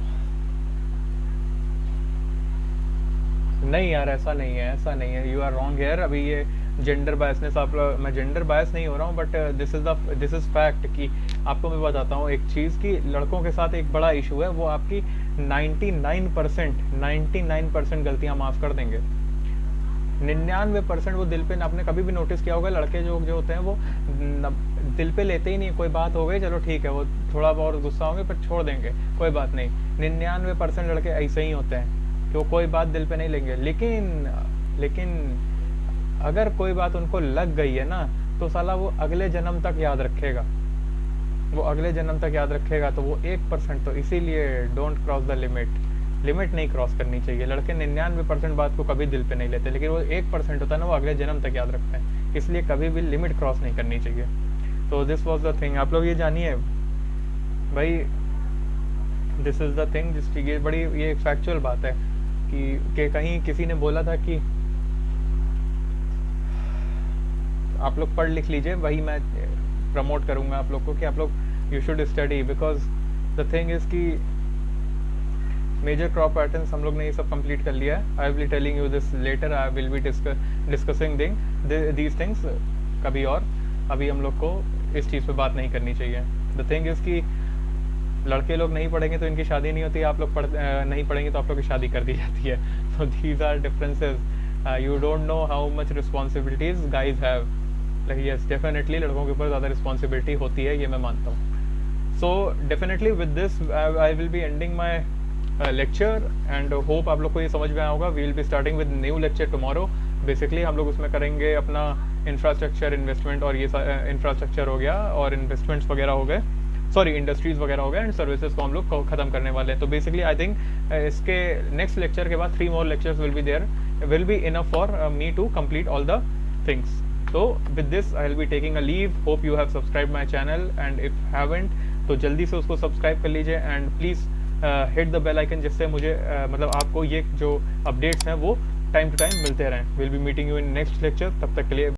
नहीं यार, ऐसा नहीं है, ऐसा नहीं है, you are wrong here। अभी ये जेंडर बायसनेस, आप मैं जेंडर बायस नहीं हो रहा हूँ, बट दिस इज़ फैक्ट कि आपको मैं बताता हूँ एक चीज़ कि लड़कों के साथ एक बड़ा इशू है, वो आपकी 99% गलतियाँ माफ़ कर देंगे। 99% वो दिल पे, आपने कभी भी नोटिस किया होगा लड़के जो होते हैं वो दिल पे लेते ही नहीं, कोई बात हो गई चलो ठीक है, वो थोड़ा बहुत गुस्सा होंगे फिर छोड़ देंगे, कोई बात नहीं। 99% लड़के ऐसे ही होते हैं कि वो कोई बात दिल पे नहीं लेंगे, लेकिन अगर कोई बात उनको लग गई है ना तो साला वो अगले जन्म तक याद रखेगा, वो अगले जन्म तक याद रखेगा। तो वो 1%, तो इसीलिए don't cross the limit, limit नहीं क्रॉस करनी चाहिए। लड़के 99% बात को कभी दिल पे नहीं लेते, लेकिन वो 1% होता है ना, वो अगले जन्म तक याद रखते हैं। इसलिए कभी भी लिमिट क्रॉस नहीं करनी चाहिए। तो दिस वॉज द थिंग। आप लोग ये जानिए भाई, दिस इज़ द थिंग, जिसकी ये बड़ी ये एक फैक्चुअल बात है कि कहीं किसी ने बोला था कि आप लोग पढ़ लिख लीजिए, वही मैं प्रमोट करूँगा आप लोग को कि आप लोग you should study, because the thing is कि मेजर क्रॉप पैटर्न्स हम लोग ने ये सब कंप्लीट कर लिया है। I will be telling you this later, I will be discussing these things कभी और। अभी हम लोग को इस चीज़ पे बात नहीं करनी चाहिए। द थिंग इज़ कि लड़के लोग नहीं पढ़ेंगे तो इनकी शादी नहीं होती, आप लोग नहीं पढ़ेंगे तो आप लोग की शादी कर दी जाती है। So these are differences. You don't know how much responsibilities guys have. Yes, definitely लड़कों के ऊपर ज़्यादा रिस्पॉन्सिबिलिटी होती है, ये मैं मानता हूँ। So definitely with this I will be ending my lecture and hope आप लोग को ये समझ में आया होगा। We will be starting with new lecture tomorrow. Basically हम लोग उसमें करेंगे अपना इंफ्रास्ट्रक्चर इन्वेस्टमेंट, और ये इंफ्रास्ट्रक्चर हो गया और इन्वेस्टमेंट्स वगैरह हो गए, सॉरी इंडस्ट्रीज वगैरह हो गए, एंड सर्विसेज को हम लोग खत्म करने वाले हैं। तो बेसिकली आई थिंक इसके नेक्स्ट लेक्चर के बाद 3 more lectures will be there, will be enough for me to complete all the things. So with this I will be taking a leave. Hope you have subscribed my channel, and if haven't तो जल्दी से उसको सब्सक्राइब कर लीजिए, and please hit the bell icon, जिससे मुझे मतलब आपको ये जो अपडेट्स हैं वो टाइम टू टाइम मिलते रहें। Will be meeting you in next lecture. तब तक के लिए